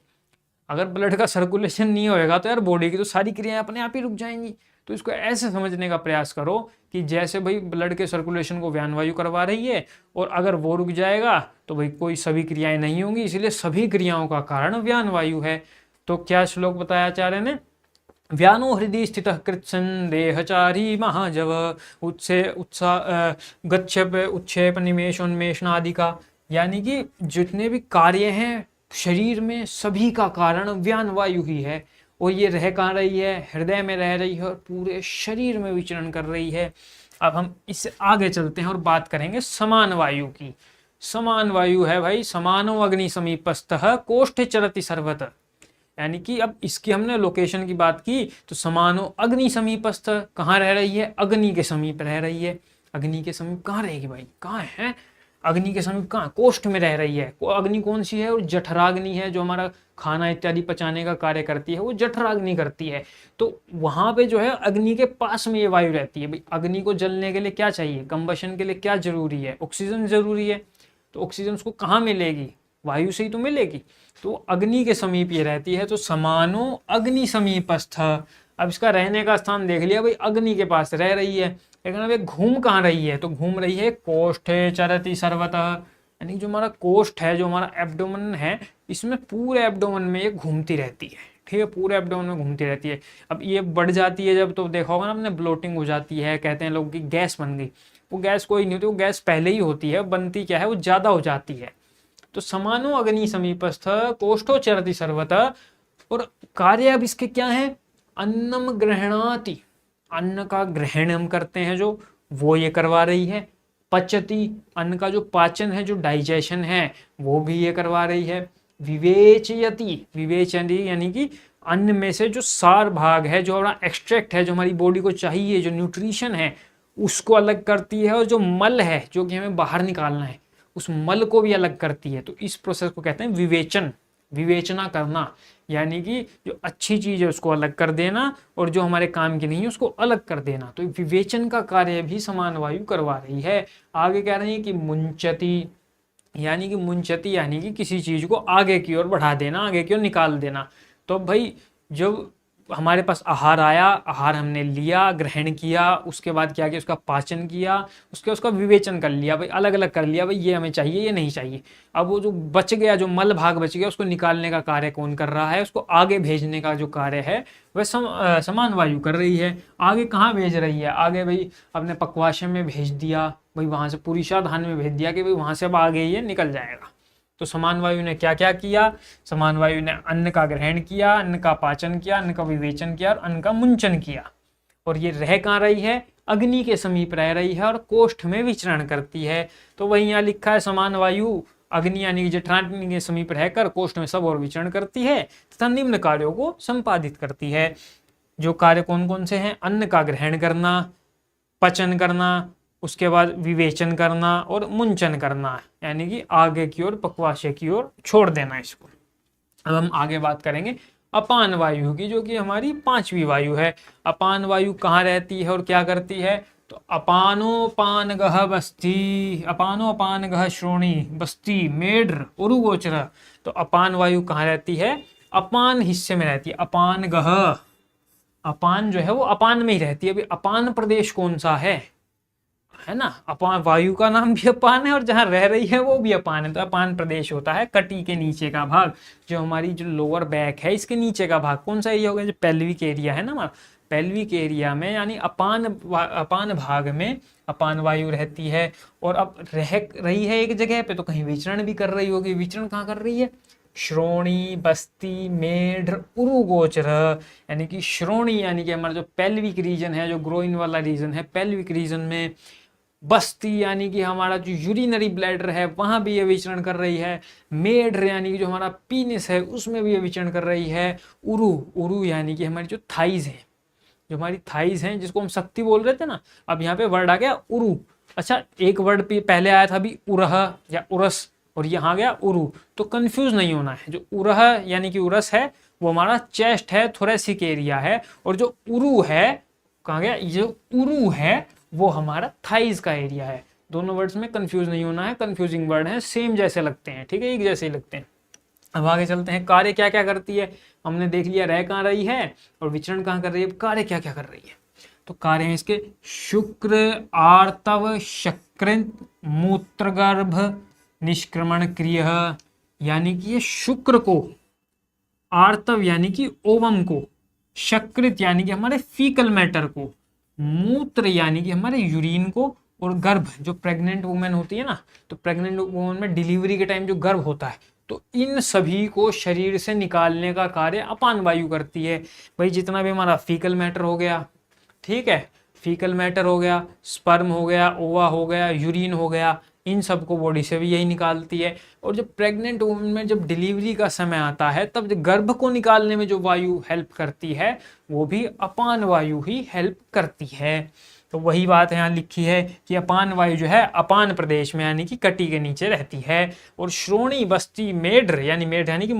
अगर ब्लड का सर्कुलेशन नहीं होएगा तो यार बॉडी की तो सारी क्रियाएं अपने आप ही रुक जाएंगी। तो इसको ऐसे समझने का प्रयास करो कि जैसे भाई ब्लड के सर्कुलेशन को व्यान वायु करवा रही है, और अगर वो रुक जाएगा तो भाई कोई सभी क्रियाएं नहीं होंगी, इसलिए सभी क्रियाओं का कारण व्यान वायु है। तो क्या श्लोक बताया आचार्य ने, व्यानो हृदय स्थित कृत्सन देहचारी महाजव उत्से उत्साह गच्छेप उत्क्षेप निमेश उन्मेषण आदि का, यानी कि जितने भी कार्य हैं शरीर में सभी का कारण व्यान वायु ही है। और ये रह कहाँ रही है, हृदय में रह रही है और पूरे शरीर में विचरण कर रही है। अब हम इससे आगे चलते हैं और बात करेंगे समान वायु की। समान वायु है भाई, समानो अग्नि समीपस्थः कोष्ठे चरति सर्वतः, यानी कि अब इसकी हमने लोकेशन की बात की तो समानो अग्नि समीपस्थ, कहाँ रह रही है, अग्नि के समीप रह रही है। अग्नि के समीप कहाँ रहेगी भाई, कहाँ है, अग्नि के समीप कहाँ, कोष्ठ में रह रही है। अग्नि कौन सी है, और जठराग्नि है, जो हमारा खाना इत्यादि पचाने का कार्य करती है वो जठराग्नि करती है। तो वहां पे जो है अग्नि के पास में ये वायु रहती है। भाई अग्नि को जलने के लिए क्या चाहिए, कंबशन के लिए क्या जरूरी है, ऑक्सीजन जरूरी है। तो ऑक्सीजन उसको कहाँ मिलेगी, वायु से ही तो मिलेगी। तो अग्नि के समीप ये रहती है। तो समानो अग्नि समीपस्थ, अब इसका रहने का स्थान देख लिया भाई, अग्नि के पास रह रही है। लेकिन अब ये घूम कहाँ रही है, तो घूम रही है कोष्ठे चरति सर्वतः, यानी जो हमारा कोष्ठ है, जो हमारा एब्डोमेन है, इसमें पूरे एब्डोमेन में ये घूमती रहती है। ठीक है, पूरे एब्डोमेन में घूमती रहती है। अब ये बढ़ जाती है जब, तो देखा होगा ना आपने, ब्लोटिंग हो जाती है, कहते हैं लोग कि गैस बन गई। वो गैस कोई नहीं होती, वो गैस पहले ही होती है, बनती क्या है, वो ज्यादा हो जाती है। तो समानो अग्नि समीपस्थ कोष्ठो चरति सर्वतः, और कार्य अब इसके क्या है, अन्नम ग्रहणाति, अन्न का ग्रहण हम करते हैं जो, वो ये करवा रही है। पचति, अन्न का जो पाचन है, जो डाइजेशन है, वो भी ये करवा रही है। विवेचयति, विवेचयति यानी कि अन्न में से जो सार भाग है, जो हमारा एक्सट्रैक्ट है, जो हमारी बॉडी को चाहिए, जो न्यूट्रिशन है, उसको अलग करती है। और जो मल है, जो कि हमें बाहर निकालना है, उस मल को भी अलग करती है। तो इस प्रोसेस को कहते हैं विवेचन। विवेचना करना, यानी कि जो अच्छी चीज है उसको अलग कर देना और जो हमारे काम की नहीं है उसको अलग कर देना। तो विवेचन का कार्य भी समान वायु करवा रही है। आगे कह रही है कि मुंचती, यानी कि किसी चीज को आगे की ओर बढ़ा देना, आगे की ओर निकाल देना। तो भाई जब हमारे पास आहार आया, आहार हमने लिया, ग्रहण किया, उसके बाद क्या किया, उसका पाचन किया, उसका विवेचन कर लिया, भाई अलग अलग कर लिया, भाई ये हमें चाहिए, ये नहीं चाहिए। अब वो जो बच गया, जो मल भाग बच गया, उसको निकालने का कार्य कौन कर रहा है, उसको आगे भेजने का जो कार्य है वह समान वायु कर रही है। आगे कहाँ भेज रही है, आगे भाई अपने पक्वाशय में भेज दिया, भाई वहां से पुरीषाधान में भेज दिया कि भाई वहां से अब आगे ये निकल जाएगा। तो समान वायु ने क्या क्या किया, समान वायु ने अन्न का ग्रहण किया, अन्न का पाचन किया, अन्न का विवेचन किया और अन्न का मुंचन किया। और ये रह कहाँ रही है, अग्नि के समीप रह रही है और कोष्ठ में विचरण करती है। तो वही यहाँ लिखा है, समान वायु अग्नि यानी कि जठराग्नि के समीप रहकर कोष्ठ में सब और विचरण करती है तथा निम्न कार्यों को संपादित करती है। जो कार्य कौन कौन से हैं, अन्न का ग्रहण करना, पचन करना, उसके बाद विवेचन करना और मुंचन करना, यानी कि आगे की ओर पक्वाशय की ओर छोड़ देना इसको। अब हम आगे बात करेंगे अपान वायु की, जो कि हमारी पांचवी वायु है। अपान वायु कहाँ रहती है और क्या करती है, तो अपानोपान गह बस्ती, अपानोपान गह श्रोणी बस्ती मेढ्र उरुगोचर। तो अपान वायु कहाँ रहती है, अपान हिस्से में रहती है। अपान गह, अपान जो है वो अपान में ही रहती है। अभी अपान प्रदेश कौन सा है ना, अपान वायु का नाम भी अपान है और जहां रह रही है वो भी अपान है। तो अपान प्रदेश होता है कटी के नीचे का भाग, जो हमारी जो लोअर बैक है इसके नीचे का भाग। कौन सा एरिया होगा, जो पेल्विक एरिया है ना हमारा, पेल्विक एरिया में यानी अपान भाग में अपान वायु रहती है। और अब रह रही है एक जगह पे तो कहीं विचरण भी कर रही होगी। विचरण कहाँ कर रही है, श्रोणी बस्ती मेढ्र उरुगोचर, यानी कि श्रोणी यानी कि हमारा जो पेल्विक रीजन है, जो ग्रोइन वाला रीजन है, पेल्विक रीजन में। बस्ती यानी कि हमारा जो यूरिनरी ब्लैडर है वहां भी ये विचरण कर रही है। मेढ्र यानी कि जो हमारा पीनिस है उसमें भी ये विचरण कर रही है। उरु यानी कि हमारी जो थाइज है, जो हमारी थाइज हैं जिसको हम शक्ति बोल रहे थे ना, अब यहाँ पे वर्ड आ गया उरु। अच्छा, एक वर्ड पे पहले आया था अभी उरह या उरस, और यहाँ गया उरु। तो कंफ्यूज नहीं होना है, जो उरह यानी कि उरस है वो हमारा चेस्ट है, थोरेसिक एरिया है, और जो उरु है कहाँ गया, जो उरु है वो हमारा थाइज का एरिया है। दोनों वर्ड्स में कंफ्यूज नहीं होना है, कंफ्यूजिंग वर्ड है, सेम जैसे लगते हैं, ठीक है, एक जैसे ही लगते हैं। अब आगे चलते हैं, कार्य क्या क्या करती है। हमने देख लिया रह कहाँ रही है और विचरण कहाँ कर रही है, कार्य क्या क्या कर रही है। तो कार्य है इसके शुक्र आर्तव शकृत मूत्रगर्भ निष्क्रमण क्रिय, यानी कि ये शुक्र को, आर्तव यानी कि ओवम को, शकृत यानी कि हमारे फीकल मैटर को, मूत्र यानी कि हमारे यूरिन को, और गर्भ जो प्रेग्नेंट वुमेन होती है ना, तो प्रेग्नेंट वुमेन में डिलीवरी के टाइम जो गर्भ होता है, तो इन सभी को शरीर से निकालने का कार्य अपान वायु करती है। भाई जितना भी हमारा फीकल मैटर हो गया, ठीक है, फीकल मैटर हो गया, स्पर्म हो गया, ओवा हो गया, यूरिन हो गया, इन सबको बॉडी से भी यही निकालती है। और जब प्रेग्नेंट वुमेन में जब डिलीवरी का समय आता है तब गर्भ को निकालने में जो वायु हेल्प करती है वो भी अपान वायु ही हेल्प करती है। तो वही बात यहाँ लिखी है कि अपान वायु जो है अपान प्रदेश में यानी कि कटी के नीचे रहती है। और श्रोणी बस्ती मेढ्र यानी कि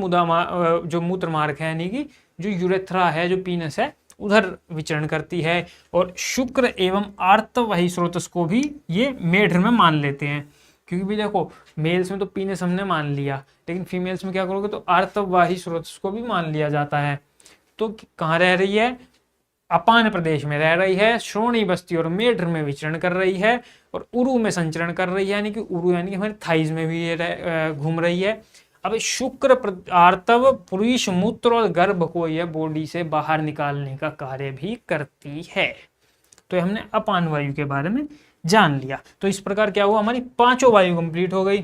जो मूत्र मार्ग है, यानी कि जो यूरेथ्रा है, जो पीनस है, उधर विचरण करती है। और शुक्र एवं आर्तवाही स्रोतस को भी ये मेढ्र में मान लेते हैं, क्योंकि भी देखो मेल्स में तो पीनस हमने मान लिया, लेकिन फीमेल्स में क्या करोगे तो आर्तवाही स्रोतस को भी मान लिया जाता है। तो कहाँ रह रही है, अपान प्रदेश में रह रही है, श्रोणी बस्ती और मेढ्र में विचरण कर रही है, और उरु में संचरण कर रही है, यानी कि उरु यानी कि हमारे थाइज में भी ये घूम रही है। अब शुक्र आर्तव पुरुष मूत्र और गर्भ को यह बॉडी से बाहर निकालने का कार्य भी करती है। तो हमने अपान वायु के बारे में जान लिया। तो इस प्रकार क्या हुआ, हमारी पांचों वायु कंप्लीट हो गई।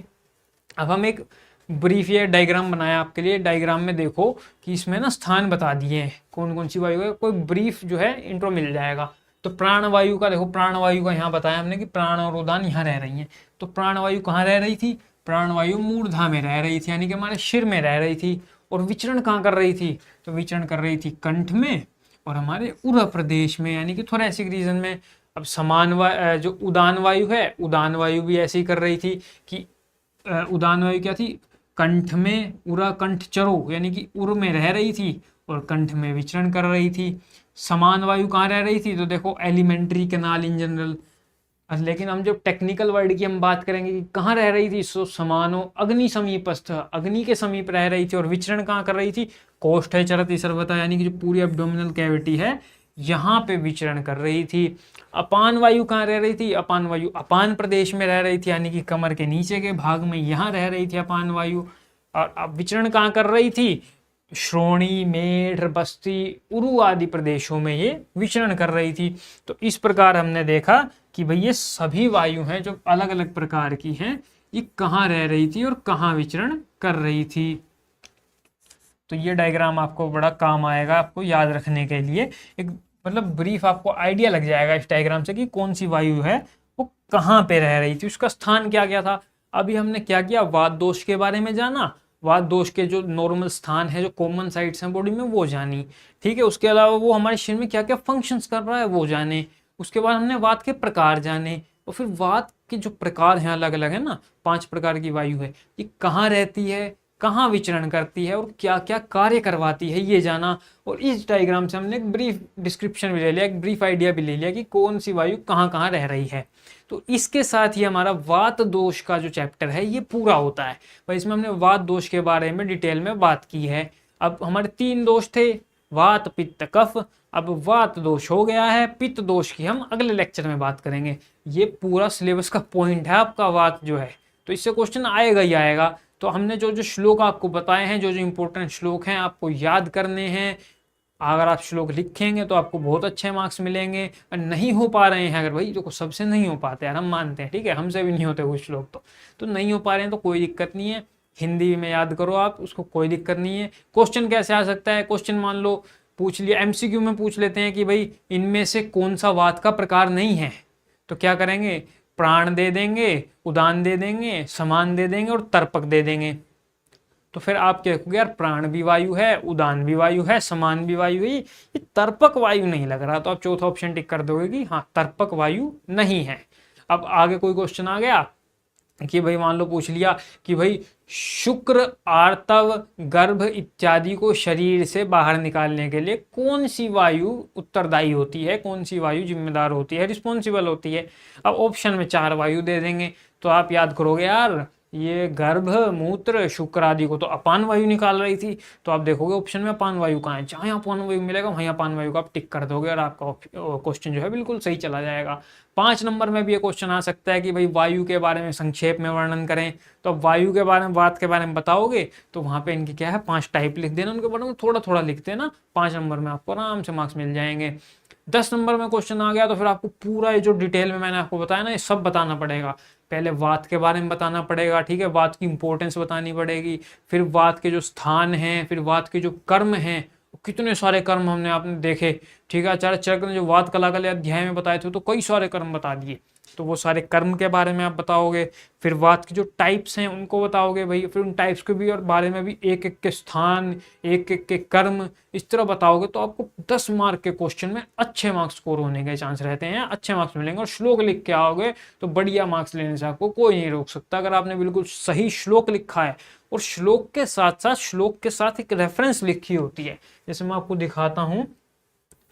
अब हम एक ब्रीफ ये डायग्राम बनाया आपके लिए। डायग्राम में देखो कि इसमें ना स्थान बता दिए हैं कौन कौन सी वायु है, कोई ब्रीफ जो है इंट्रो मिल जाएगा। तो प्राण वायु का देखो, प्राण वायु का यहाँ बताया हमने कि प्राण और उदान यहाँ रह रही हैं। तो प्राण वायु कहाँ रह रही थी, प्राण वायु मूर्धा में रह रही थी, यानी कि हमारे सिर में रह रही थी। और विचरण कहाँ कर रही थी, तो विचरण कर रही थी कंठ में और हमारे उरह प्रदेश में, यानी कि थोरेसिक रीजन में। अब समान जो उदान वायु है, उदान वायु भी ऐसे ही कर रही थी कि उदान वायु क्या थी, कंठ में उरा कंठ चरो, यानी कि उर में रह रही थी और कंठ में विचरण कर रही थी। समान वायु कहाँ रह रही थी, तो देखो एलिमेंट्री कैनाल इन जनरल। लेकिन हम जब टेक्निकल वर्ड की हम बात करेंगे कि कहाँ रह रही थी, सो समानो अग्नि समीपस्थ, अग्नि के समीप रह रही थी। और विचरण कहाँ कर रही थी, कोष्ठ है चरति सर्वथा, यानी कि जो पूरी एब्डोमिनल कैविटी है यहाँ पे विचरण कर रही थी। अपान वायु कहाँ रह रही थी, अपान वायु अपान प्रदेश में रह रही थी, यानी कि कमर के नीचे के भाग में यहाँ रह रही थी अपान वायु। और अब विचरण कहाँ कर रही थी, श्रोणी, मेढ, बस्ती, उरु आदि प्रदेशों में ये विचरण कर रही थी। तो इस प्रकार हमने देखा कि भाई ये सभी वायु हैं जो अलग अलग प्रकार की हैं, ये कहाँ रह रही थी और कहाँ विचरण कर रही थी। तो ये डायग्राम आपको बड़ा काम आएगा, आपको याद रखने के लिए एक मतलब ब्रीफ आपको आइडिया लग जाएगा इस डायग्राम से कि कौन सी वायु है वो कहाँ पे रह रही थी, उसका स्थान क्या क्या था। अभी हमने क्या किया, वात दोष के बारे में जाना, वात दोष के जो नॉर्मल स्थान है, जो कॉमन साइट्स हैं बॉडी में वो जानी, ठीक है। उसके अलावा वो हमारे शरीर में क्या क्या फंक्शंस कर रहा है वो जाने। उसके बाद हमने वात के प्रकार जाने, और फिर वात के जो प्रकार हैं अलग अलग है ना, 5 प्रकार की वायु है, ये कहाँ रहती है, कहाँ विचरण करती है और क्या क्या कार्य करवाती है ये जाना। और इस डायग्राम से हमने एक ब्रीफ डिस्क्रिप्शन भी ले लिया, एक ब्रीफ आइडिया भी ले लिया कि कौन सी वायु कहाँ कहाँ रह रही है। तो इसके साथ ही हमारा वात दोष का जो चैप्टर है ये पूरा होता है भाई। इसमें हमने वात दोष के बारे में डिटेल में बात की है। अब हमारे 3 दोष थे, वात, पित्त, कफ। अब वात दोष हो गया है, पित्त दोष की हम अगले लेक्चर में बात करेंगे। ये पूरा सिलेबस का पॉइंट है आपका वात जो है, तो इससे क्वेश्चन आएगा ही आएगा। तो हमने जो जो श्लोक आपको बताए हैं, जो जो इंपॉर्टेंट श्लोक हैं आपको याद करने हैं। अगर आप श्लोक लिखेंगे तो आपको बहुत अच्छे मार्क्स मिलेंगे। और नहीं हो पा रहे हैं अगर, भाई देखो सबसे नहीं हो पाते यार, हम मानते हैं, ठीक है, हमसे भी नहीं होते कुछ श्लोक, तो नहीं हो पा रहे हैं तो कोई दिक्कत नहीं है, हिंदी में याद करो आप उसको, कोई दिक्कत नहीं है। क्वेश्चन कैसे आ सकता है, क्वेश्चन मान लो पूछ लिया, एमसीक्यू में पूछ लेते हैं कि भाई इनमें से कौन सा वात का प्रकार नहीं है, तो क्या करेंगे, प्राण दे देंगे, उदान दे देंगे, समान दे देंगे और तर्पक दे देंगे। तो फिर आप क्या कहोगे, यार प्राण भी वायु है, उदान भी वायु है, समान भी वायु है, ये तर्पक वायु नहीं लग रहा, तो आप चौथा ऑप्शन टिक कर दोगे कि हाँ तर्पक वायु नहीं है। अब आगे कोई क्वेश्चन आ गया कि भाई मान लो पूछ लिया कि भाई शुक्र, आर्तव, गर्भ इत्यादि को शरीर से बाहर निकालने के लिए कौन सी वायु उत्तरदायी होती है, कौन सी वायु जिम्मेदार होती है, रिस्पॉन्सिबल होती है। अब ऑप्शन में 4 वायु दे देंगे, तो आप याद करोगे यार ये गर्भ, मूत्र, शुक्र आदि को तो अपान वायु निकाल रही थी, तो आप देखोगे ऑप्शन में अपान वायु कहाँ है, जहाँ अपान वायु मिलेगा वहीं अपान वायु का आप टिक कर दोगे और आपका क्वेश्चन जो है बिल्कुल सही चला जाएगा। 5 नंबर में भी ये क्वेश्चन आ सकता है कि भाई वायु के बारे में संक्षेप में वर्णन करें, तो अब वायु के बारे में, वात के बारे में बताओगे तो वहाँ पे इनकी क्या है 5 टाइप लिख देना, उनके बारे में थोड़ा थोड़ा लिखते हैं ना, 5 नंबर में आपको आराम से मार्क्स मिल जाएंगे। 10 नंबर में क्वेश्चन आ गया तो फिर आपको पूरा ये जो डिटेल में मैंने आपको बताया ना ये सब बताना पड़ेगा। पहले वात के बारे में बताना पड़ेगा, ठीक है, वात की इंपॉर्टेंस बतानी पड़ेगी, फिर वात के जो स्थान हैं, फिर वात के जो कर्म हैं, कितने सारे कर्म हमने आपने देखे, ठीक है, आचार्य चरक ने जो वात कला के अध्याय में बताए थे तो कई सारे कर्म बता दिए, तो वो सारे कर्म के बारे में आप बताओगे। फिर वात की जो टाइप्स हैं उनको बताओगे भाई, फिर उन टाइप्स के भी और बारे में भी, एक एक के स्थान, एक एक के कर्म, इस तरह बताओगे तो आपको 10 मार्क के क्वेश्चन में अच्छे मार्क्स स्कोर होने के चांस रहते हैं, अच्छे मार्क्स मिलेंगे। और श्लोक लिख के आओगे तो बढ़िया मार्क्स लेने से आपको कोई नहीं रोक सकता, अगर आपने बिल्कुल सही श्लोक लिखा है और श्लोक के साथ एक रेफरेंस लिखी होती है। जैसे मैं आपको दिखाता हूँ,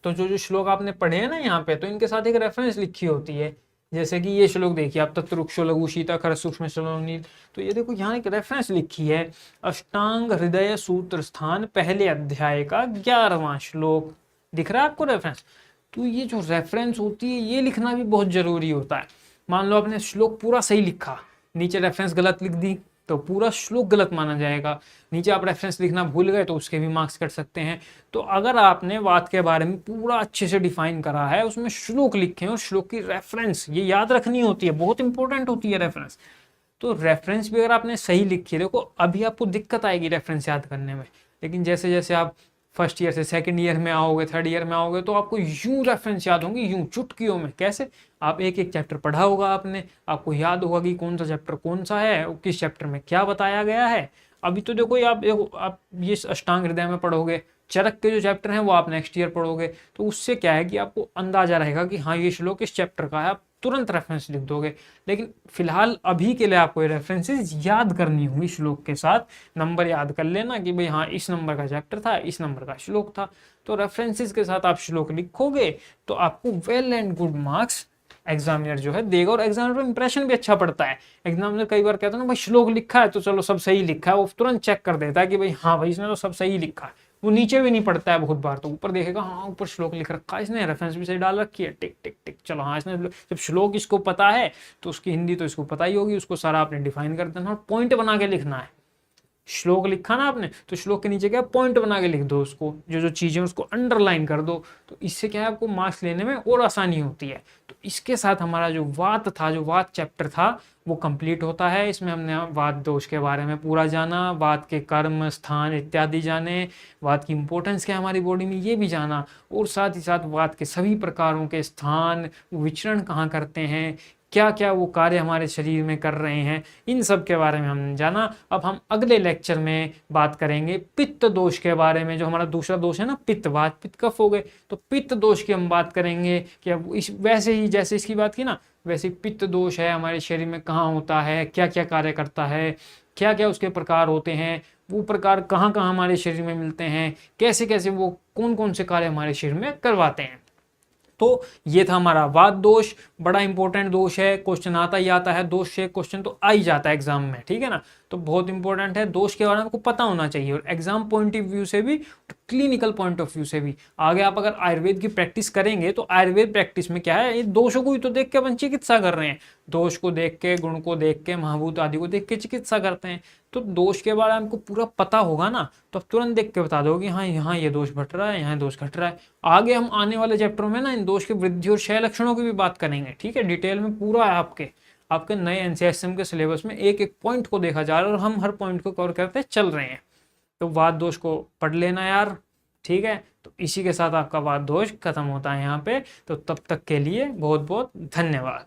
तो जो श्लोक आपने पढ़े हैं ना यहाँ पे, तो इनके साथ एक रेफरेंस लिखी होती है। जैसे कि ये श्लोक देखिए आप, तत्रुक्षो लघु शीता खर सूक्ष्म नील, तो ये देखो यहाँ एक रेफरेंस लिखी है, अष्टांग हृदय सूत्र स्थान, पहले अध्याय का 11वां श्लोक, दिख रहा है आपको रेफरेंस। तो ये जो रेफरेंस होती है ये लिखना भी बहुत जरूरी होता है। मान लो आपने श्लोक पूरा सही लिखा, नीचे रेफरेंस गलत लिख दी तो पूरा श्लोक गलत माना जाएगा। नीचे आप रेफरेंस लिखना भूल गए तो उसके भी मार्क्स कट सकते हैं। तो अगर आपने वात के बारे में पूरा अच्छे से डिफाइन करा है, उसमें श्लोक लिखे हैं और श्लोक की रेफरेंस ये याद रखनी होती है, बहुत इंपॉर्टेंट होती है रेफरेंस। तो रेफरेंस भी अगर आपने सही लिखी है, देखो अभी आपको दिक्कत आएगी रेफरेंस याद करने में, लेकिन जैसे जैसे आप फर्स्ट ईयर से सेकंड ईयर में आओगे, थर्ड ईयर में आओगे, तो आपको यूं रेफरेंस याद होंगे, यूं चुटकियों में। कैसे, आप एक एक चैप्टर पढ़ा होगा आपने, आपको याद होगा कि कौन सा चैप्टर कौन सा है, किस चैप्टर में क्या बताया गया है। अभी तो देखो आप ये अष्टांग हृदय में पढ़ोगे, चरक के जो चैप्टर हैं वो आप नेक्स्ट ईयर पढ़ोगे, तो उससे क्या है कि आपको अंदाजा रहेगा कि हाँ ये श्लोक इस चैप्टर का है, आप तुरंत रेफरेंस लिख दोगे। लेकिन फिलहाल अभी के लिए आपको ये रेफरेंसेस याद करनी होंगी श्लोक के साथ, नंबर याद कर लेना कि भाई हाँ इस नंबर का चैप्टर था, इस नंबर का श्लोक था। तो रेफरेंसेस के साथ आप श्लोक लिखोगे तो आपको well and good marks examiner जो है देगा, और एग्जामिनर पर इंप्रेशन भी अच्छा पड़ता है। एग्जामिनर कई बार कहता है ना भाई श्लोक लिखा है तो चलो सब सही लिखा है, वो तुरंत चेक कर देता है कि भाई हाँ भाई इसने तो सब सही लिखा है। वो नीचे भी नहीं पढ़ता है बहुत बार, तो ऊपर देखेगा हाँ ऊपर श्लोक लिख रखा है इसने, रेफरेंस भी सही डाल रखी है, टिक टिक टिक, चलो हाँ इसने। जब श्लोक इसको पता है तो उसकी हिंदी तो इसको पता ही होगी, उसको सारा आपने डिफाइन कर देना और पॉइंट बना के लिखना है। श्लोक लिखा ना आपने तो श्लोक के नीचे क्या पॉइंट बना के लिख दो, उसको जो जो चीजें उसको अंडरलाइन कर दो। तो इससे क्या है आपको मार्क्स लेने में और आसानी होती है। तो इसके साथ हमारा जो वात था, जो वात चैप्टर था वो कंप्लीट होता है। इसमें हमने वात दोष के बारे में पूरा जाना, वात के कर्म स्थान इत्यादि जाने, वात की इंपॉर्टेंस क्या है हमारी बॉडी में ये भी जाना, और साथ ही साथ वात के सभी प्रकारों के स्थान, विचरण कहाँ करते हैं, क्या क्या वो कार्य हमारे शरीर में कर रहे हैं, इन सब के बारे में हमने जाना। अब हम अगले लेक्चर में बात करेंगे पित्त दोष के बारे में, जो हमारा दूसरा दोष है ना पित्त, वात पित्त कफ हो गए, तो पित्त दोष की हम बात करेंगे कि अब इस वैसे ही जैसे इसकी बात की ना वैसे ही पित्त दोष है हमारे शरीर में कहाँ होता है, क्या क्या कार्य करता है, क्या क्या उसके प्रकार होते हैं, वो प्रकार कहाँ कहाँ हमारे शरीर में मिलते हैं, कैसे कैसे वो कौन कौन से कार्य हमारे शरीर में करवाते हैं। तो ये था हमारा वात दोष, बड़ा इंपॉर्टेंट दोष है, क्वेश्चन आता ही आता है, दोष से क्वेश्चन तो आ ही जाता है एग्जाम में, ठीक है ना। तो बहुत इंपॉर्टेंट है, दोष के बारे में आपको पता होना चाहिए, और एग्जाम पॉइंट ऑफ व्यू से भी, क्लिनिकल पॉइंट ऑफ व्यू से भी। आगे आप अगर आयुर्वेद की प्रैक्टिस करेंगे तो आयुर्वेद प्रैक्टिस में क्या है, ये दोषों को ही तो देख के अपन चिकित्सा कर रहे हैं, दोष को देख के, गुण को देख के, महाभूत आदि को देख के चिकित्सा करते हैं। तो दोष के बारे में हमको पूरा पता होगा ना तो आप तुरंत देख के बता दोगे हाँ यहाँ ये दोष घट रहा है, यहाँ दोष घट रहा है। आगे हम आने वाले चैप्टर में ना इन दोष के वृद्धि और क्षय लक्षणों की भी बात करेंगे, ठीक है, डिटेल में पूरा है। आपके नए एनसीईआरटी के सिलेबस में एक एक पॉइंट को देखा जा रहा है और हम हर पॉइंट को कवर करते चल रहे हैं। तो वात दोष को पढ़ लेना यार, ठीक है। तो इसी के साथ आपका वात दोष खत्म होता है यहाँ पे। तो तब तक के लिए बहुत बहुत धन्यवाद।